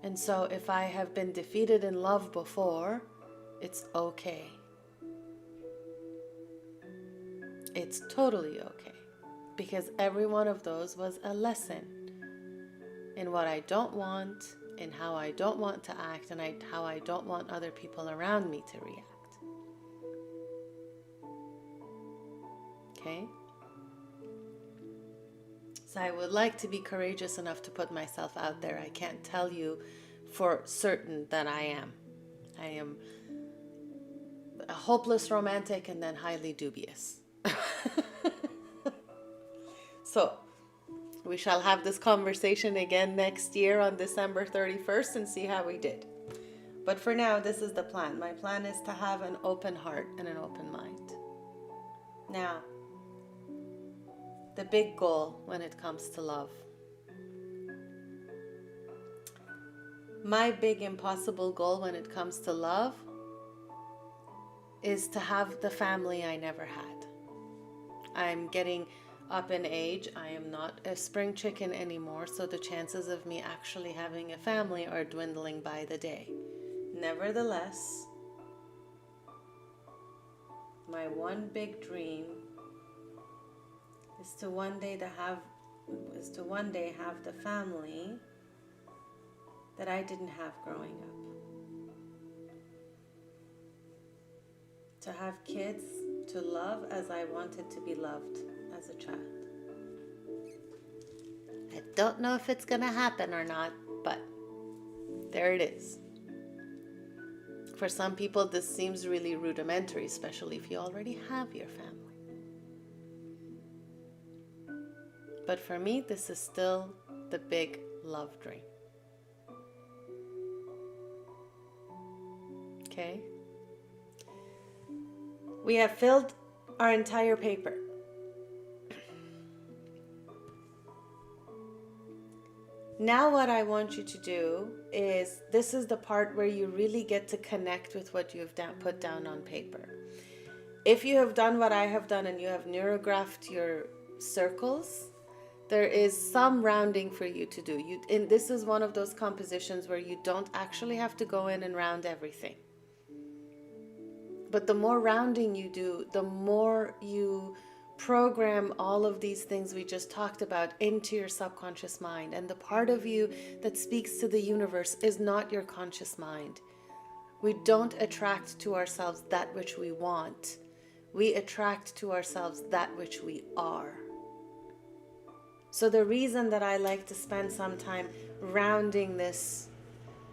And so if I have been defeated in love before, it's okay. It's totally okay. Because every one of those was a lesson in what I don't want, in how I don't want to act, and how I don't want other people around me to react. Okay? So I would like to be courageous enough to put myself out there. I can't tell you for certain that I am. I am a hopeless romantic and then highly dubious. So, we shall have this conversation again next year on December 31st and see how we did. But for now, this is the plan. My plan is to have an open heart and an open mind. Now, the big goal when it comes to love. My big impossible goal when it comes to love is to have the family I never had. I'm getting up in age. I am not a spring chicken anymore, so the chances of me actually having a family are dwindling by the day. Nevertheless, my one big dream is to one day have the family that I didn't have growing up. To have kids to love as I wanted to be loved as a child. I don't know if it's gonna happen or not, but there it is. For some people, this seems really rudimentary, especially if you already have your family. But for me, this is still the big love dream. Okay? We have filled our entire paper. Now what I want you to do is, this is the part where you really get to connect with what you have put down on paper. If you have done what I have done and you have neurographed your circles, there is some rounding for you to do. This is one of those compositions where you don't actually have to go in and round everything. But the more rounding you do, the more you program all of these things we just talked about into your subconscious mind. And the part of you that speaks to the universe is not your conscious mind. We don't attract to ourselves that which we want. We attract to ourselves that which we are. So the reason that I like to spend some time rounding this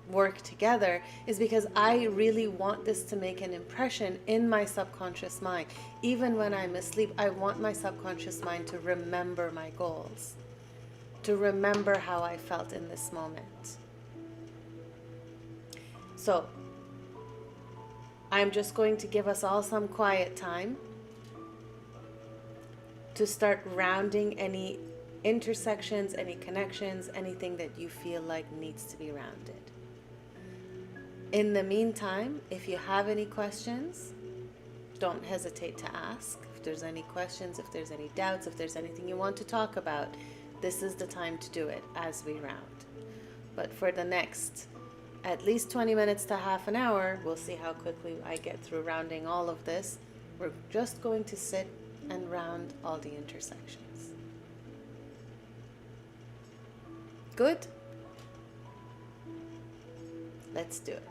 work together is because I really want this to make an impression in my subconscious mind. Even when I'm asleep, I want my subconscious mind to remember my goals, to remember how I felt in this moment. So I'm just going to give us all some quiet time to start rounding any intersections, any connections, anything that you feel like needs to be rounded. In the meantime, if you have any questions, don't hesitate to ask. If there's any questions, if there's any doubts, if there's anything you want to talk about, this is the time to do it as we round. But for the next at least 20 minutes to half an hour, we'll see how quickly I get through rounding all of this. We're just going to sit and round all the intersections. Good? Let's do it.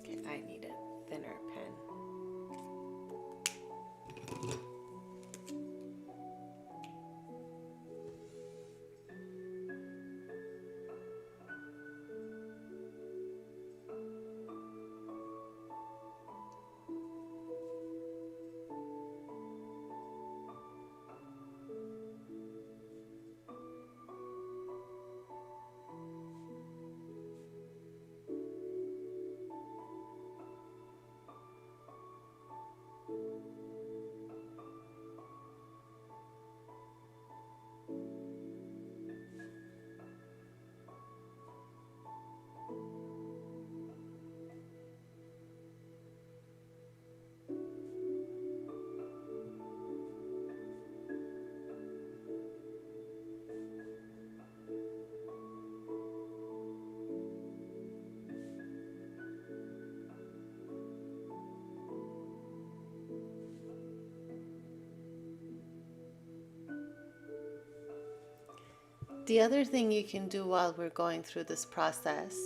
Okay, I need a thinner pen. The other thing you can do while we're going through this process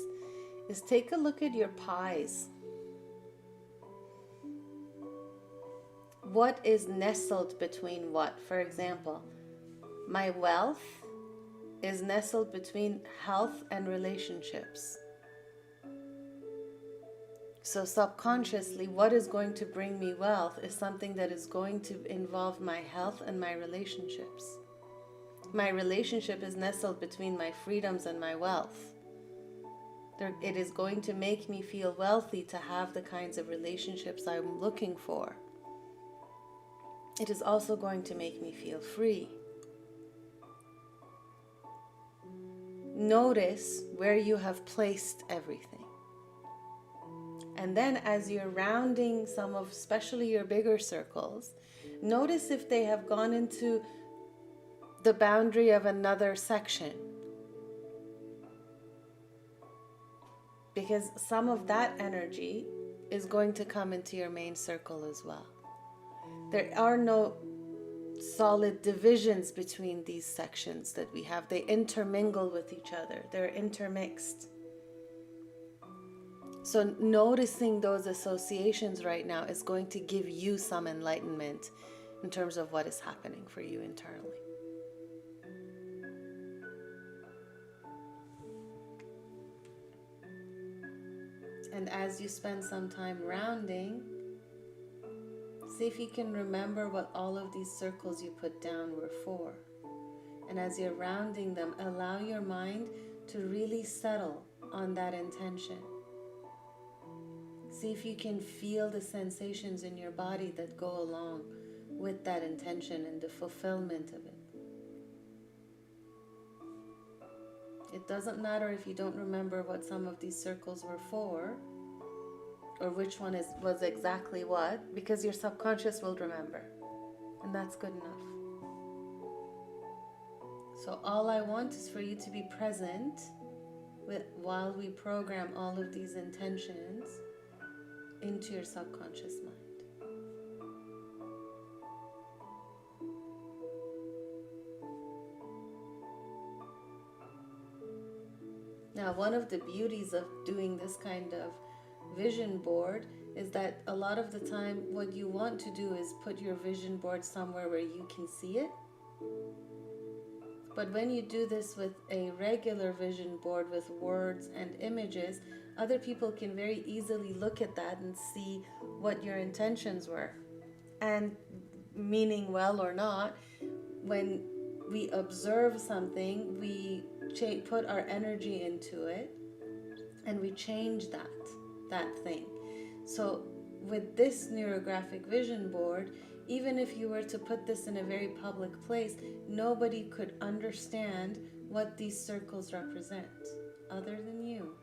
is take a look at your pies. What is nestled between what? For example, my wealth is nestled between health and relationships. So subconsciously, what is going to bring me wealth is something that is going to involve my health and my relationships. My relationship is nestled between my freedoms and my wealth. It is going to make me feel wealthy to have the kinds of relationships I'm looking for. It is also going to make me feel free. Notice where you have placed everything. And then as you're rounding some of, especially your bigger circles, notice if they have gone into the boundary of another section. Because some of that energy is going to come into your main circle as well. There are no solid divisions between these sections that we have. They intermingle with each other. They're intermixed. So noticing those associations right now is going to give you some enlightenment in terms of what is happening for you internally. And as you spend some time rounding, see if you can remember what all of these circles you put down were for. And as you're rounding them, allow your mind to really settle on that intention. See if you can feel the sensations in your body that go along with that intention and the fulfillment of it. It doesn't matter if you don't remember what some of these circles were for, or which one was exactly what, because your subconscious will remember, and that's good enough. So all I want is for you to be present while we program all of these intentions into your subconscious mind. Now, one of the beauties of doing this kind of vision board is that a lot of the time what you want to do is put your vision board somewhere where you can see it. But when you do this with a regular vision board with words and images, other people can very easily look at that and see what your intentions were. And meaning well or not, when we observe something, we put our energy into it and we change that thing. So with this neurographic vision board, even if you were to put this in a very public place, nobody could understand what these circles represent other than you.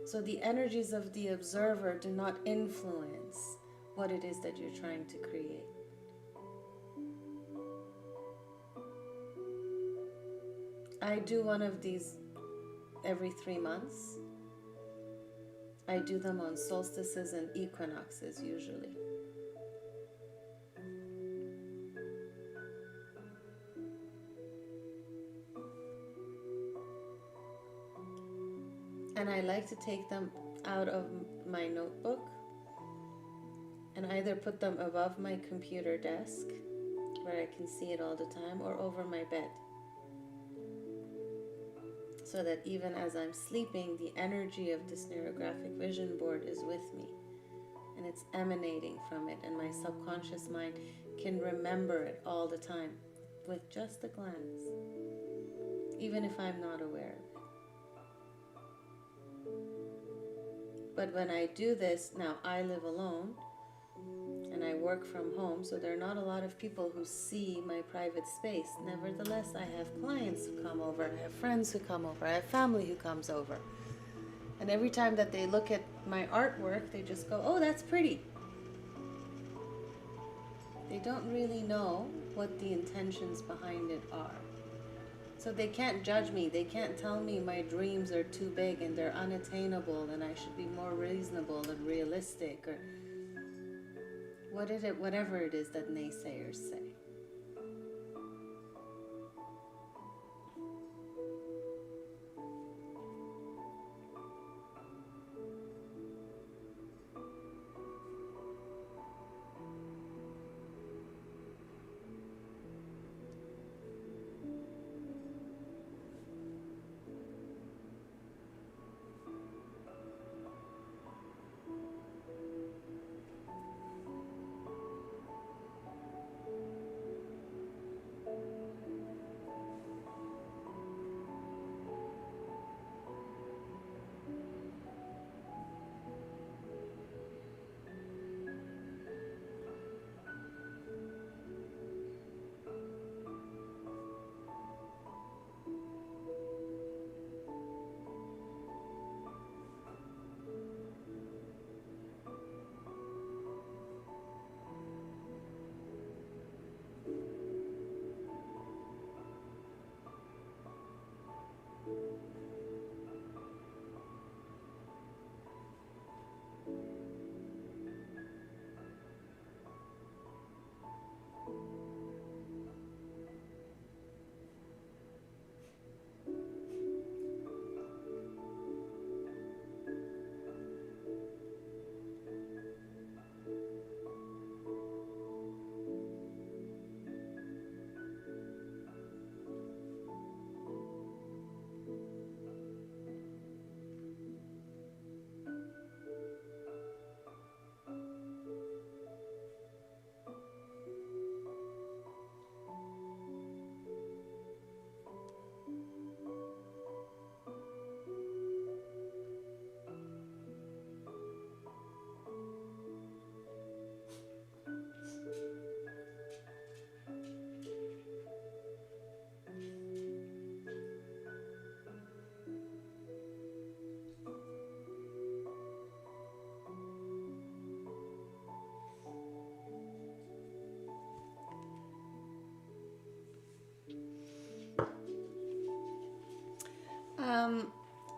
So the energies of the observer do not influence what it is that you're trying to create. I do one of these every 3 months. I do them on solstices and equinoxes usually. And I like to take them out of my notebook and either put them above my computer desk where I can see it all the time, or over my bed, so that even as I'm sleeping, the energy of this neurographic vision board is with me and it's emanating from it, and my subconscious mind can remember it all the time with just a glance, even if I'm not aware of it. But when I do this, now I live alone and I work from home, so there are not a lot of people who see my private space. Nevertheless, I have clients who come over, I have friends who come over, I have family who comes over. And every time that they look at my artwork, they just go, "Oh, that's pretty." They don't really know what the intentions behind it are. So they can't judge me. They can't tell me my dreams are too big and they're unattainable and I should be more reasonable and realistic, or whatever it is that naysayers say.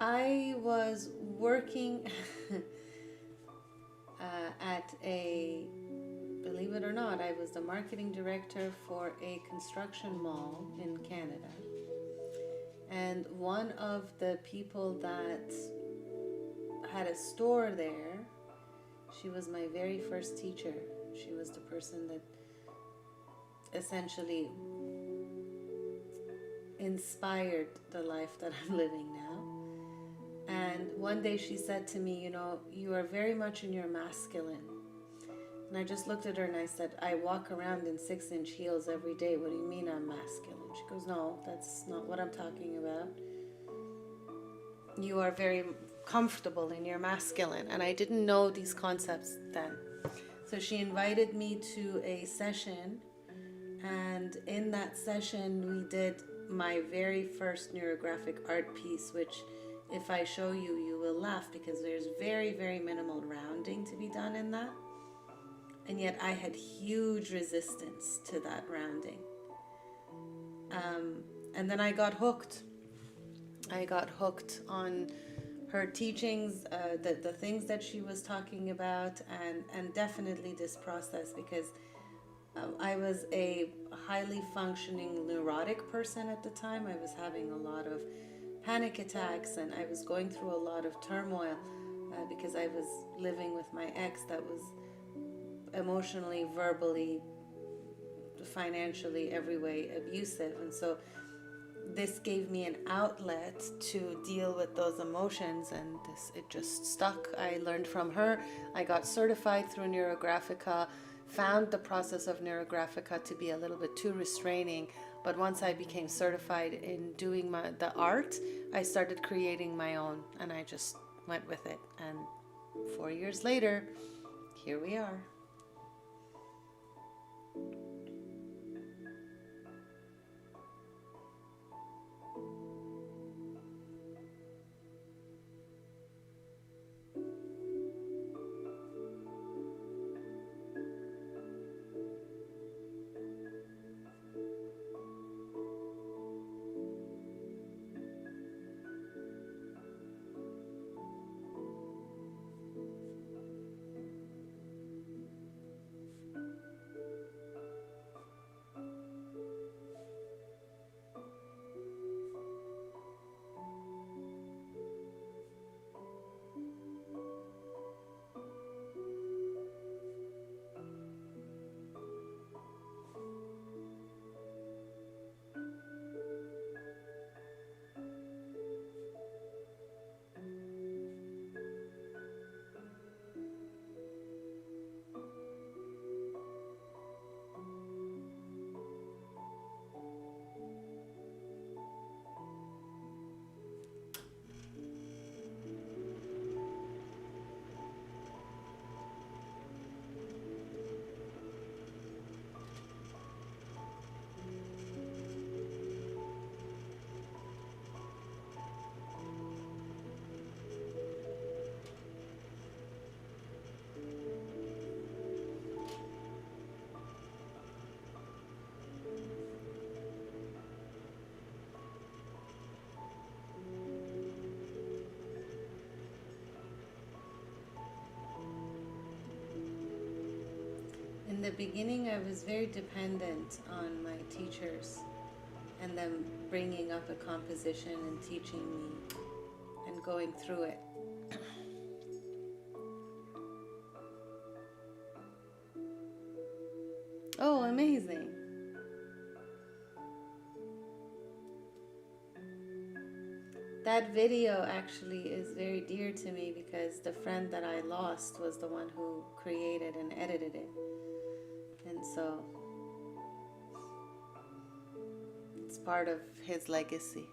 I was working at believe it or not, I was the marketing director for a construction mall in Canada. And one of the people that had a store there, she was my very first teacher. She was the person that essentially inspired the life that I'm living now. And one day she said to me, you are very much in your masculine. And I just looked at her and I said, I walk around in 6-inch heels every day. What do you mean I'm masculine? She goes, no, that's not what I'm talking about. You are very comfortable in your masculine. And I didn't know these concepts then. So she invited me to a session. And in that session, we did my very first neurographic art piece, which if I show you, you will laugh because there's very, very minimal rounding to be done in that. And yet I had huge resistance to that rounding. And then I got hooked. I got hooked on her teachings, the things that she was talking about, and definitely this process, because I was a highly functioning neurotic person at the time. I was having a lot of panic attacks, and I was going through a lot of turmoil because I was living with my ex that was emotionally, verbally, financially, every way abusive. And so this gave me an outlet to deal with those emotions, and it just stuck. I learned from her. I got certified through Neurographica, found the process of Neurographica to be a little bit too restraining, but once I became certified in doing the art, I started creating my own, and I just went with it. And 4 years later, here we are. In the beginning, I was very dependent on my teachers and them bringing up a composition and teaching me and going through it. Oh, amazing. That video actually is very dear to me because the friend that I lost was the one who created and edited it. And so it's part of his legacy.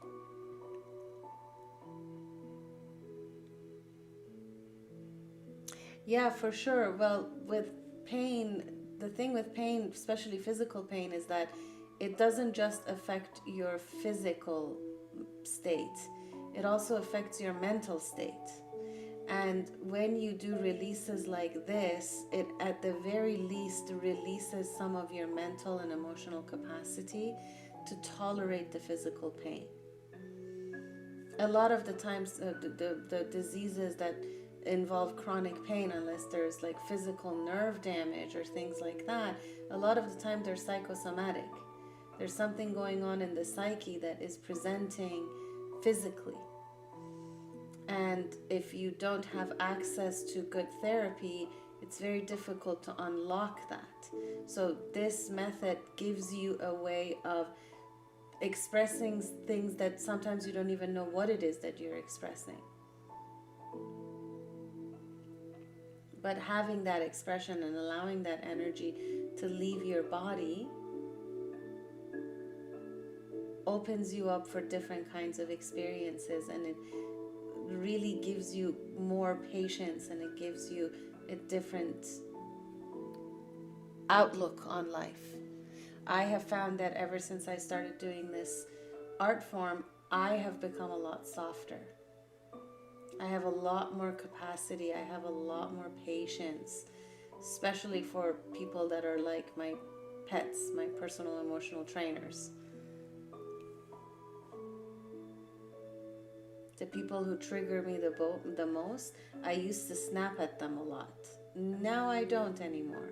Yeah, for sure. Well, with pain, the thing with pain, especially physical pain, is that it doesn't just affect your physical state. It also affects your mental state. And when you do releases like this, it at the very least releases some of your mental and emotional capacity to tolerate the physical pain. A lot of the times, the diseases that involve chronic pain, unless there's like physical nerve damage or things like that, a lot of the time they're psychosomatic. There's something going on in the psyche that is presenting physically. And if you don't have access to good therapy, it's very difficult to unlock that. So this method gives you a way of expressing things that sometimes you don't even know what it is that you're expressing. But having that expression and allowing that energy to leave your body opens you up for different kinds of experiences, and it really gives you more patience, and it gives you a different outlook on life. I have found that ever since I started doing this art form, I have become a lot softer. I have a lot more capacity. I have a lot more patience, especially for people that are like my pets, my personal emotional trainers. The people who trigger me the most, I used to snap at them a lot. Now I don't anymore.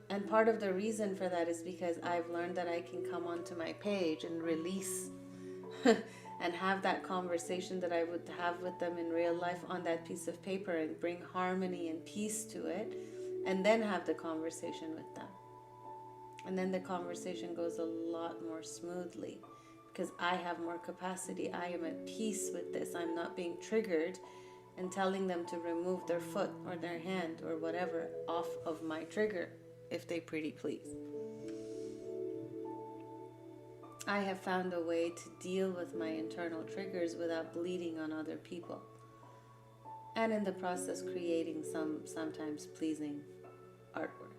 And part of the reason for that is because I've learned that I can come onto my page and release and have that conversation that I would have with them in real life on that piece of paper, and bring harmony and peace to it, and then have the conversation with them. And then the conversation goes a lot more smoothly because I have more capacity. I am at peace with this. I'm not being triggered and telling them to remove their foot or their hand or whatever off of my trigger, if they pretty please. I have found a way to deal with my internal triggers without bleeding on other people, and in the process creating sometimes pleasing artwork.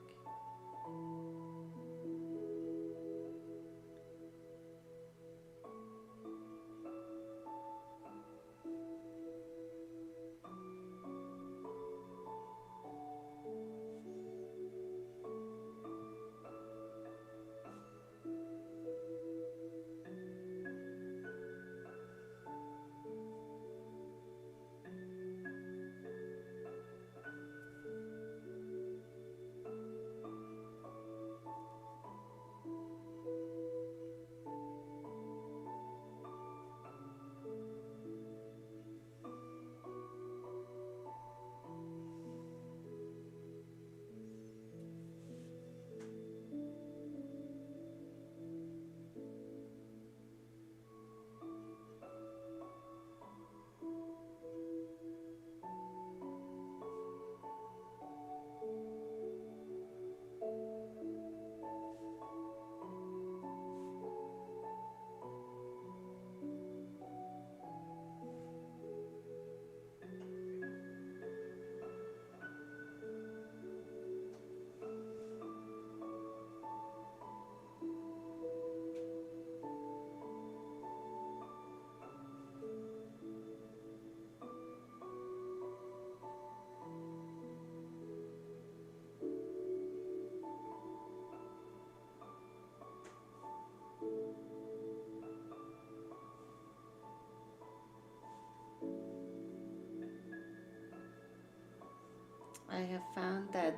I have found that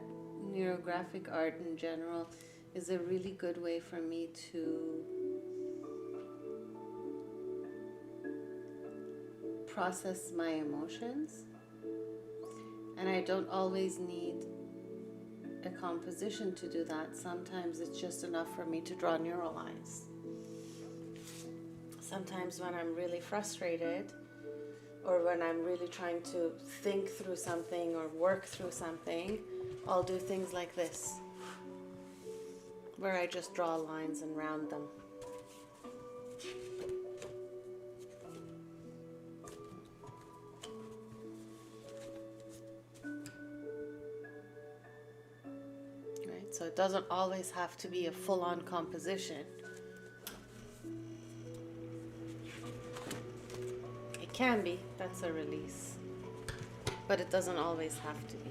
neurographic art in general is a really good way for me to process my emotions, and I don't always need a composition to do that. Sometimes it's just enough for me to draw neural lines. Sometimes when I'm really frustrated, or when I'm really trying to think through something or work through something, I'll do things like this, where I just draw lines and round them. Right? So it doesn't always have to be a full-on composition. Can be, that's a release, but it doesn't always have to be.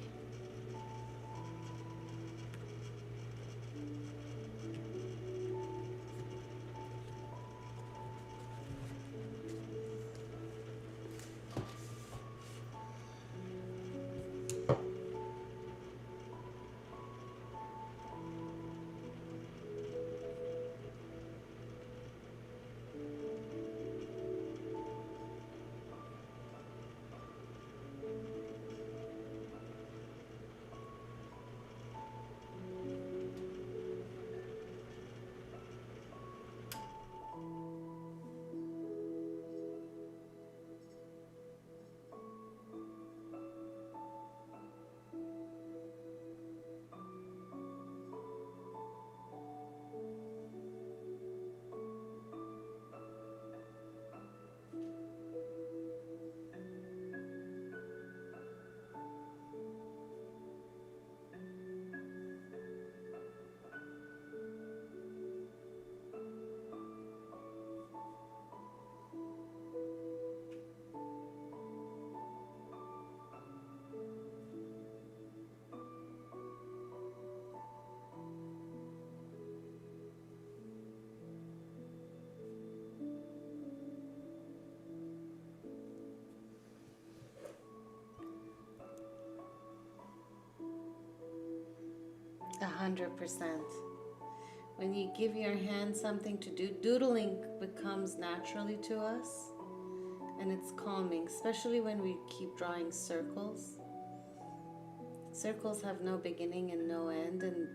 100%. When you give your hand something to do, doodling becomes naturally to us, and it's calming, especially when we keep drawing circles. Circles have no beginning and no end, and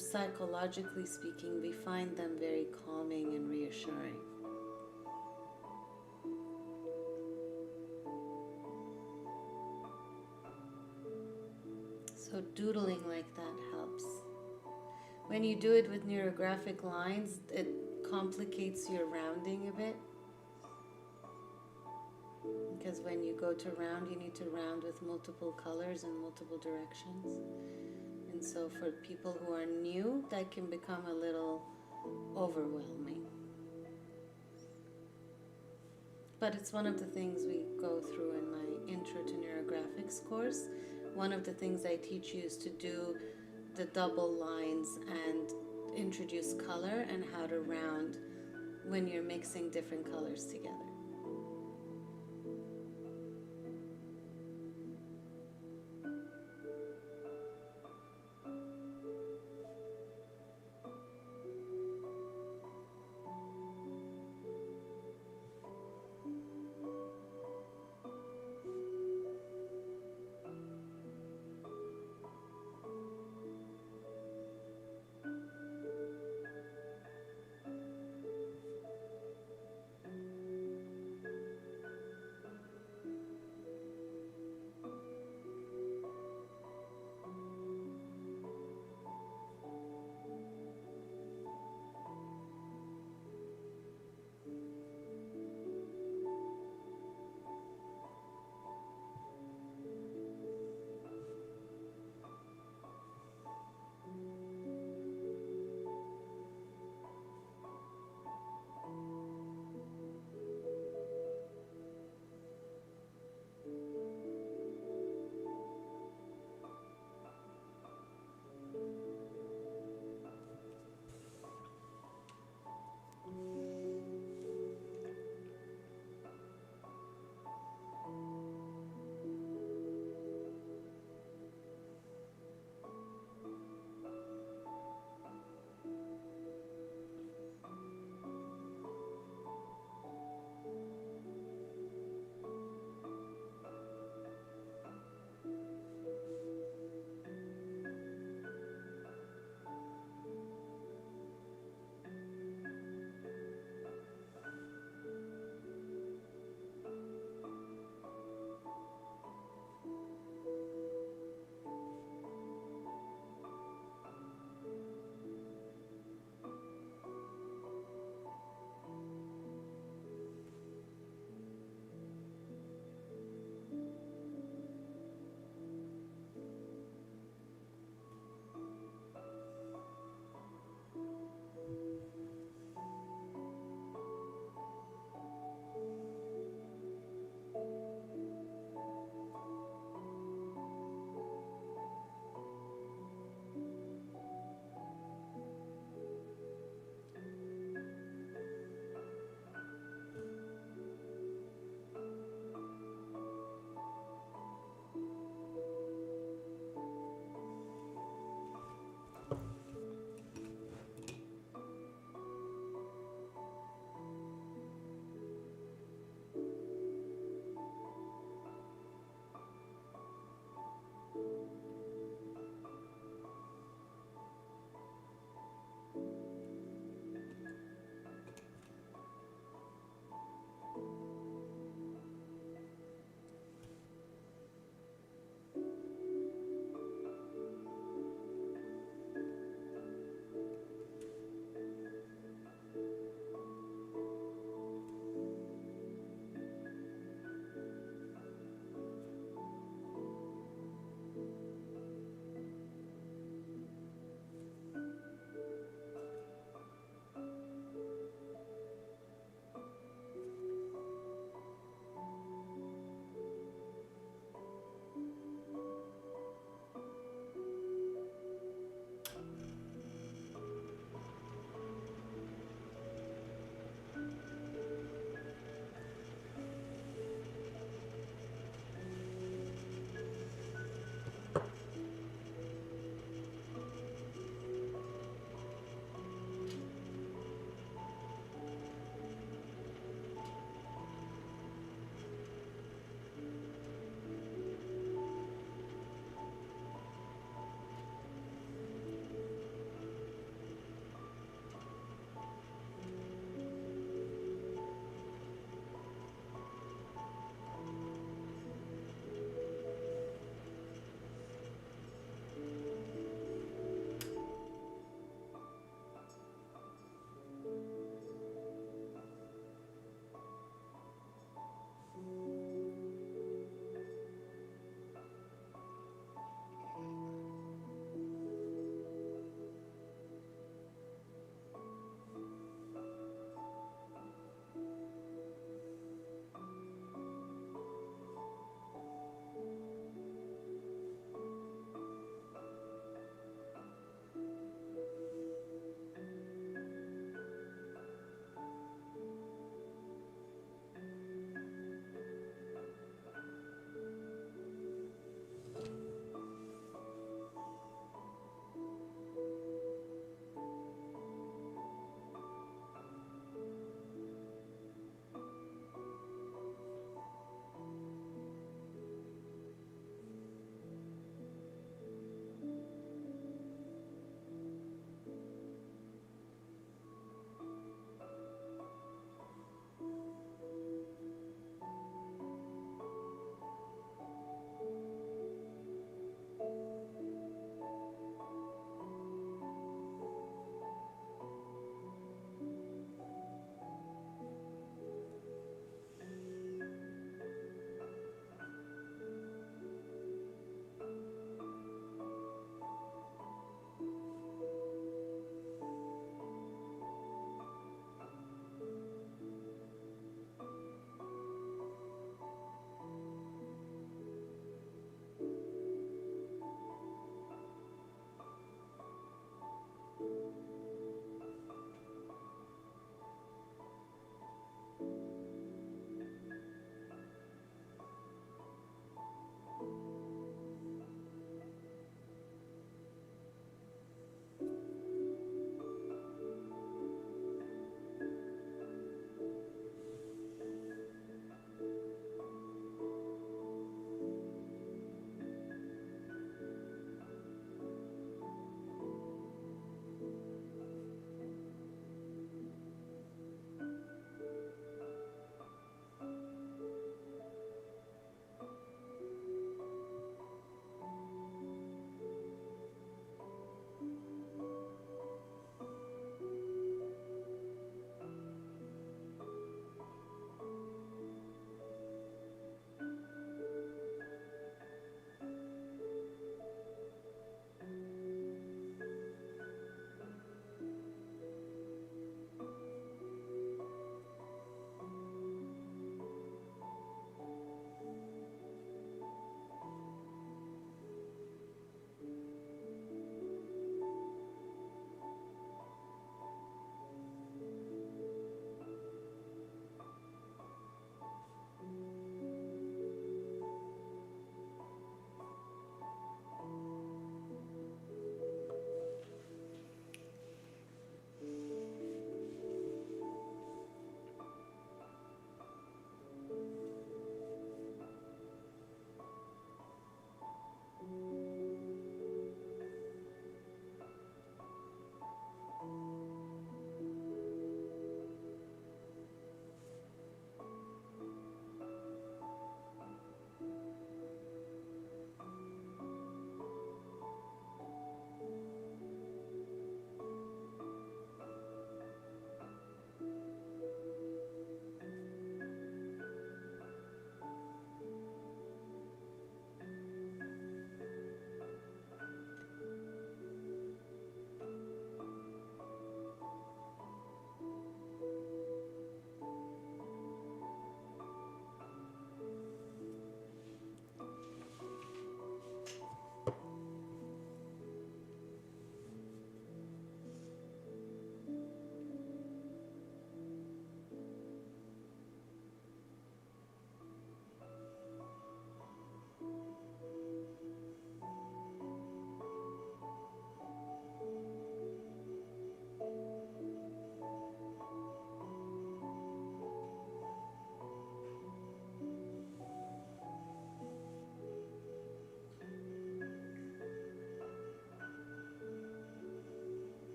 psychologically speaking, we find them very calming and reassuring. So doodling like that helps. When you do it with neurographic lines, it complicates your rounding a bit. Because when you go to round, you need to round with multiple colors and multiple directions. And so for people who are new, that can become a little overwhelming. But it's one of the things we go through in my Intro to Neurographics course. One of the things I teach you is to do the double lines and introduce color and how to round when you're mixing different colors together.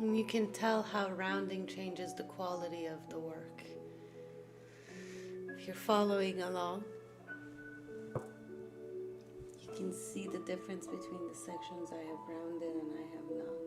And you can tell how rounding changes the quality of the work. If you're following along, you can see the difference between the sections I have rounded and I have not.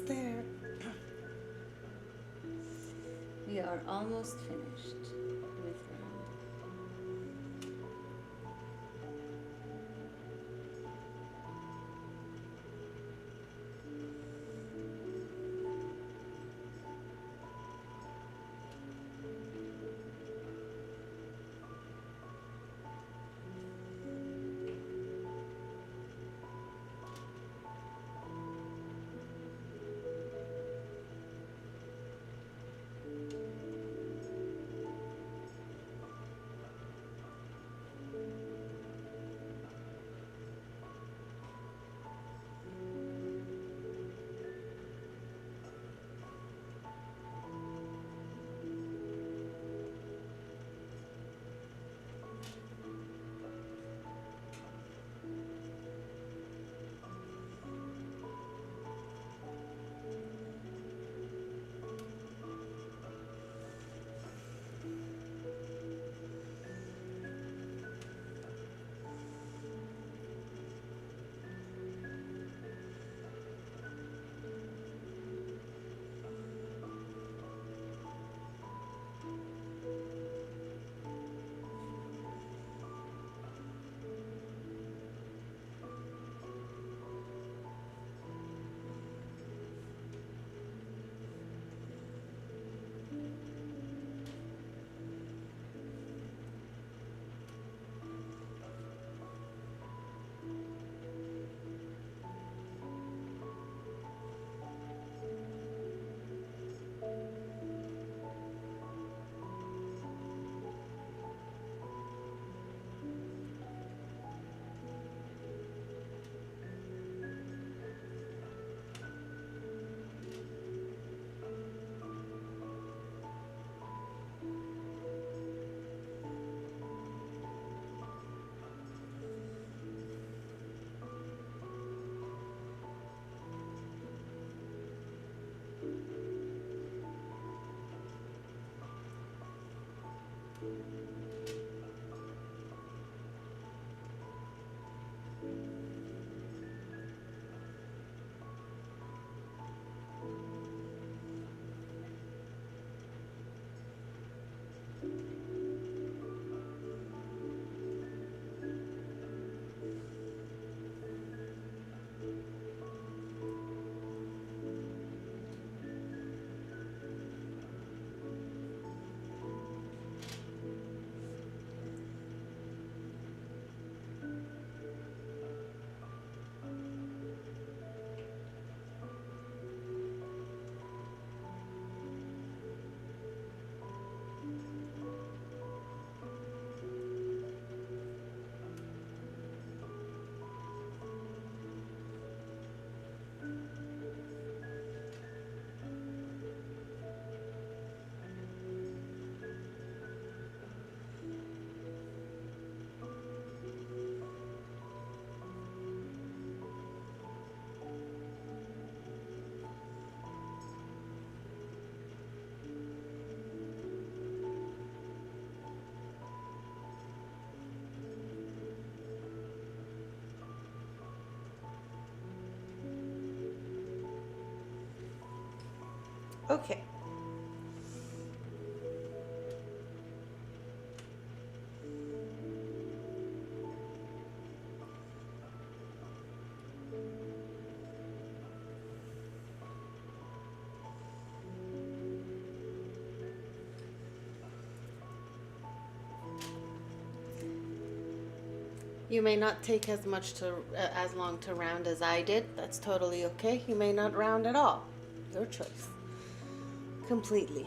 there. We are almost finished with rounding. Okay. You may not take as long to round as I did. That's totally okay. You may not round at all. Your choice. Completely.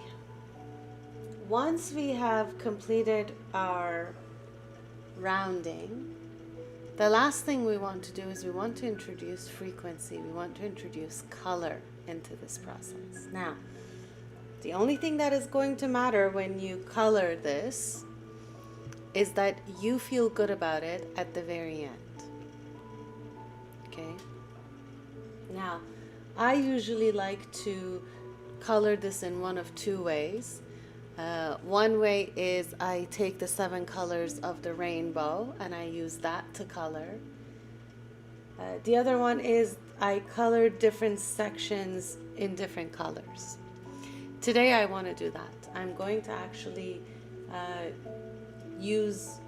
Once we have completed our rounding, the last thing we want to do is we want to introduce frequency. We want to introduce color into this process. Now, the only thing that is going to matter when you color this is that you feel good about it at the very end. Okay? Now, I usually like to color this in one of two ways. One way is I take the 7 colors of the rainbow and I use that to color. The other one is I colored different sections in different colors. Today I want to do that. I'm going to actually use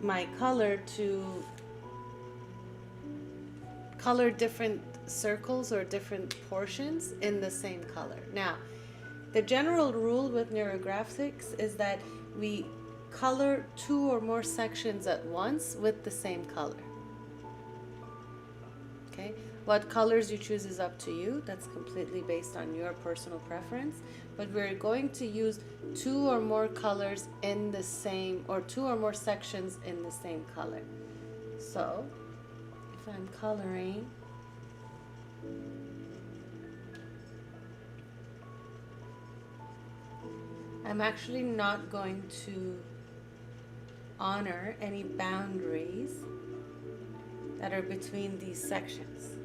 my color to color different circles or different portions in the same color. Now, the general rule with neurographics is that we color 2 or more sections at once with the same color. Okay? What colors you choose is up to you. That's completely based on your personal preference. But we're going to use 2 or more colors in the same, or 2 or more sections in the same color. So, if I'm coloring, I'm actually not going to honor any boundaries that are between these sections.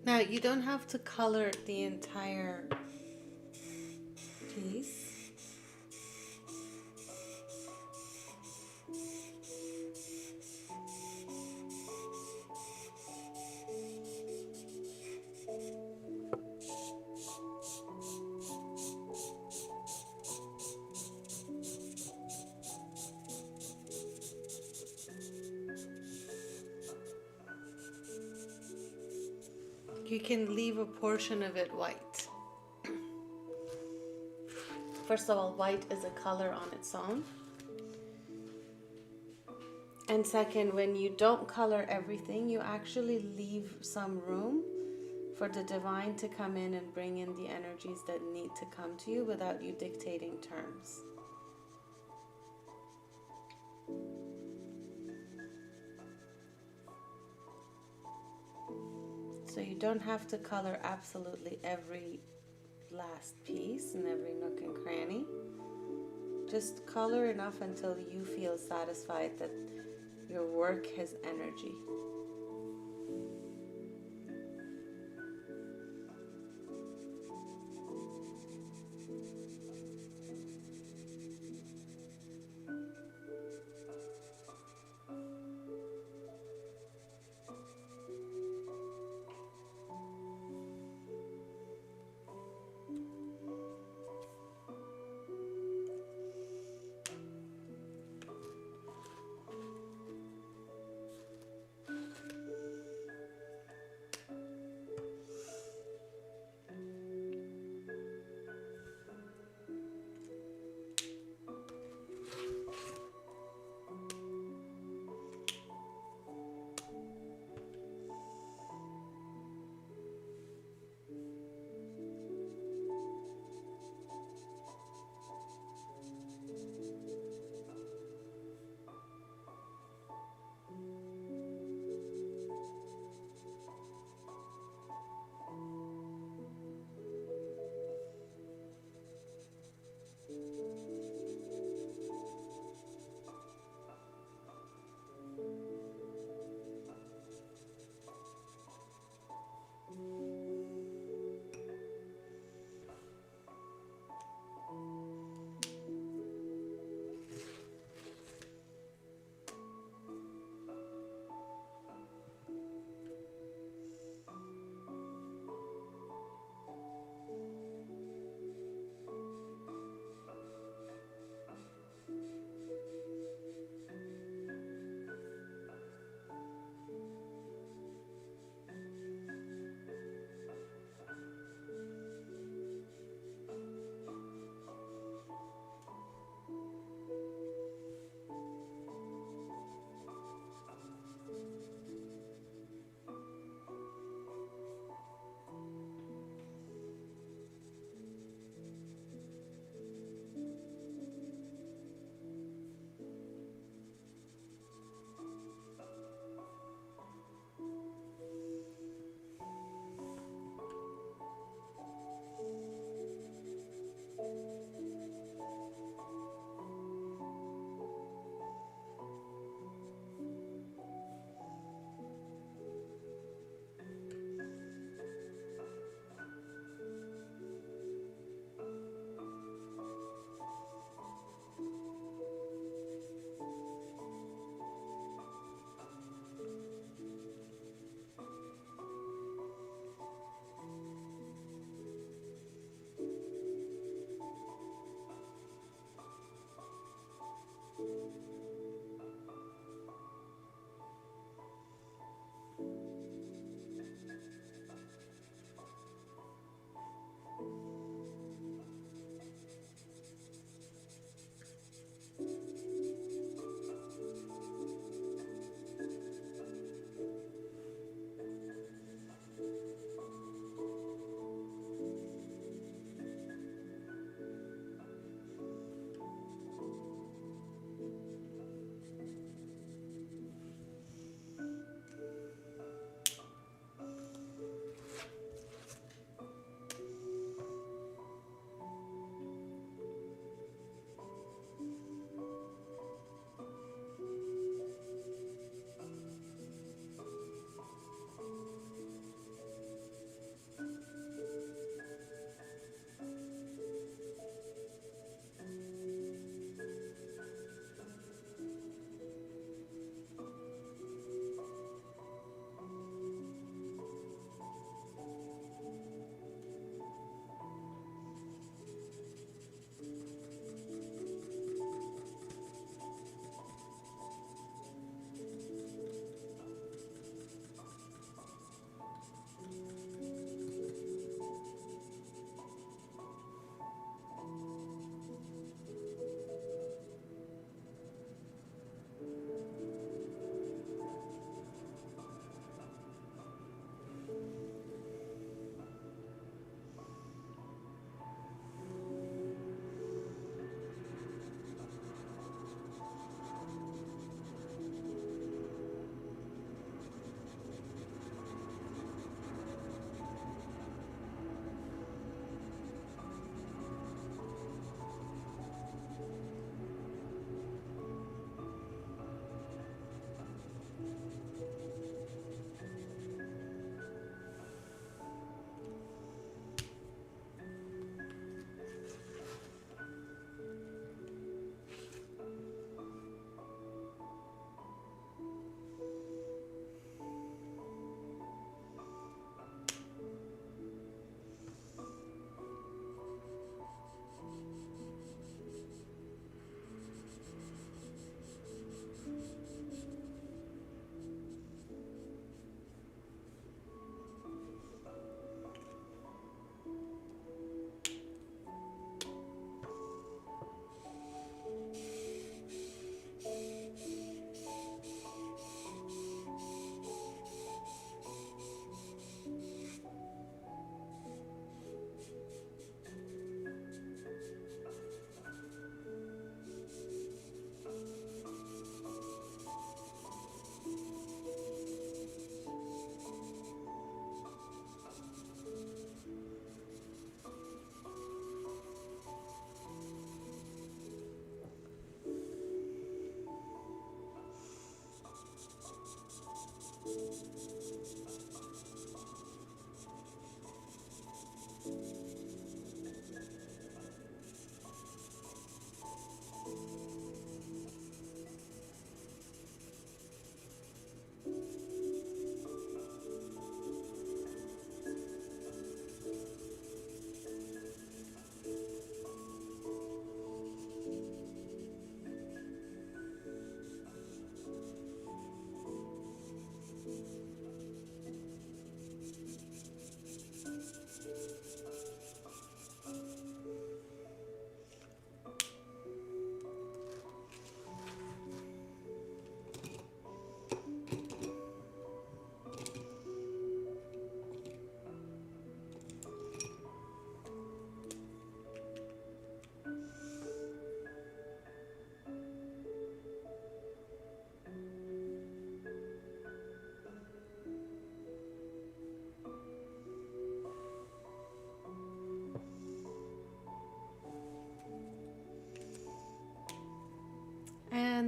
Now, you don't have to color the entire piece. You can leave a portion of it white. First of all, white is a color on its own. And second, when you don't color everything, you actually leave some room for the divine to come in and bring in the energies that need to come to you without you dictating terms. So you don't have to color absolutely every last piece and every nook and cranny. Just color enough until you feel satisfied that your work has energy.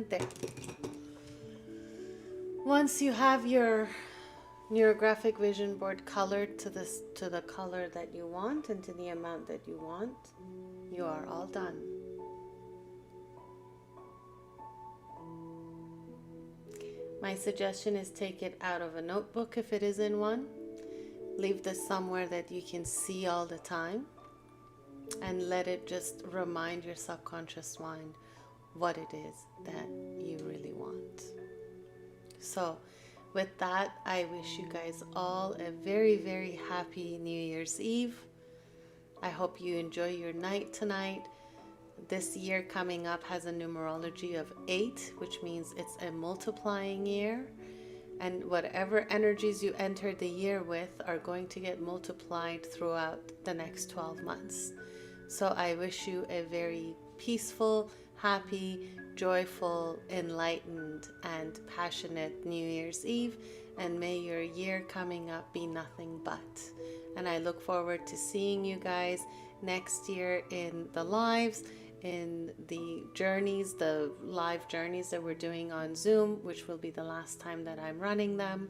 And there. Once you have your neurographic vision board colored to the color that you want and to the amount that you want, you are all done. My suggestion is take it out of a notebook if it is in one. Leave this somewhere that you can see all the time, and let it just remind your subconscious mind what it is that you really want. So with that, I wish you guys all a very, very happy New Year's Eve. I hope you enjoy your night tonight. This year coming up has a numerology of 8, which means it's a multiplying year. And whatever energies you enter the year with are going to get multiplied throughout the next 12 months. So I wish you a very peaceful, happy, joyful, enlightened, and passionate New Year's Eve. And may your year coming up be nothing but. And I look forward to seeing you guys next year in the lives, in the journeys, the live journeys that we're doing on Zoom, which will be the last time that I'm running them,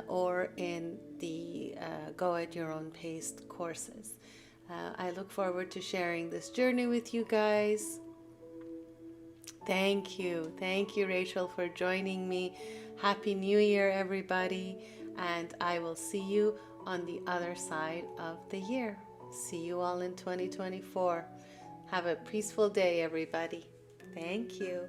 or in the Go at Your Own Pace courses. I look forward to sharing this journey with you guys. Thank you, Rachel, for joining me. Happy New Year, everybody, and I will see you on the other side of the year. See you all in 2024. Have a peaceful day, everybody. Thank you.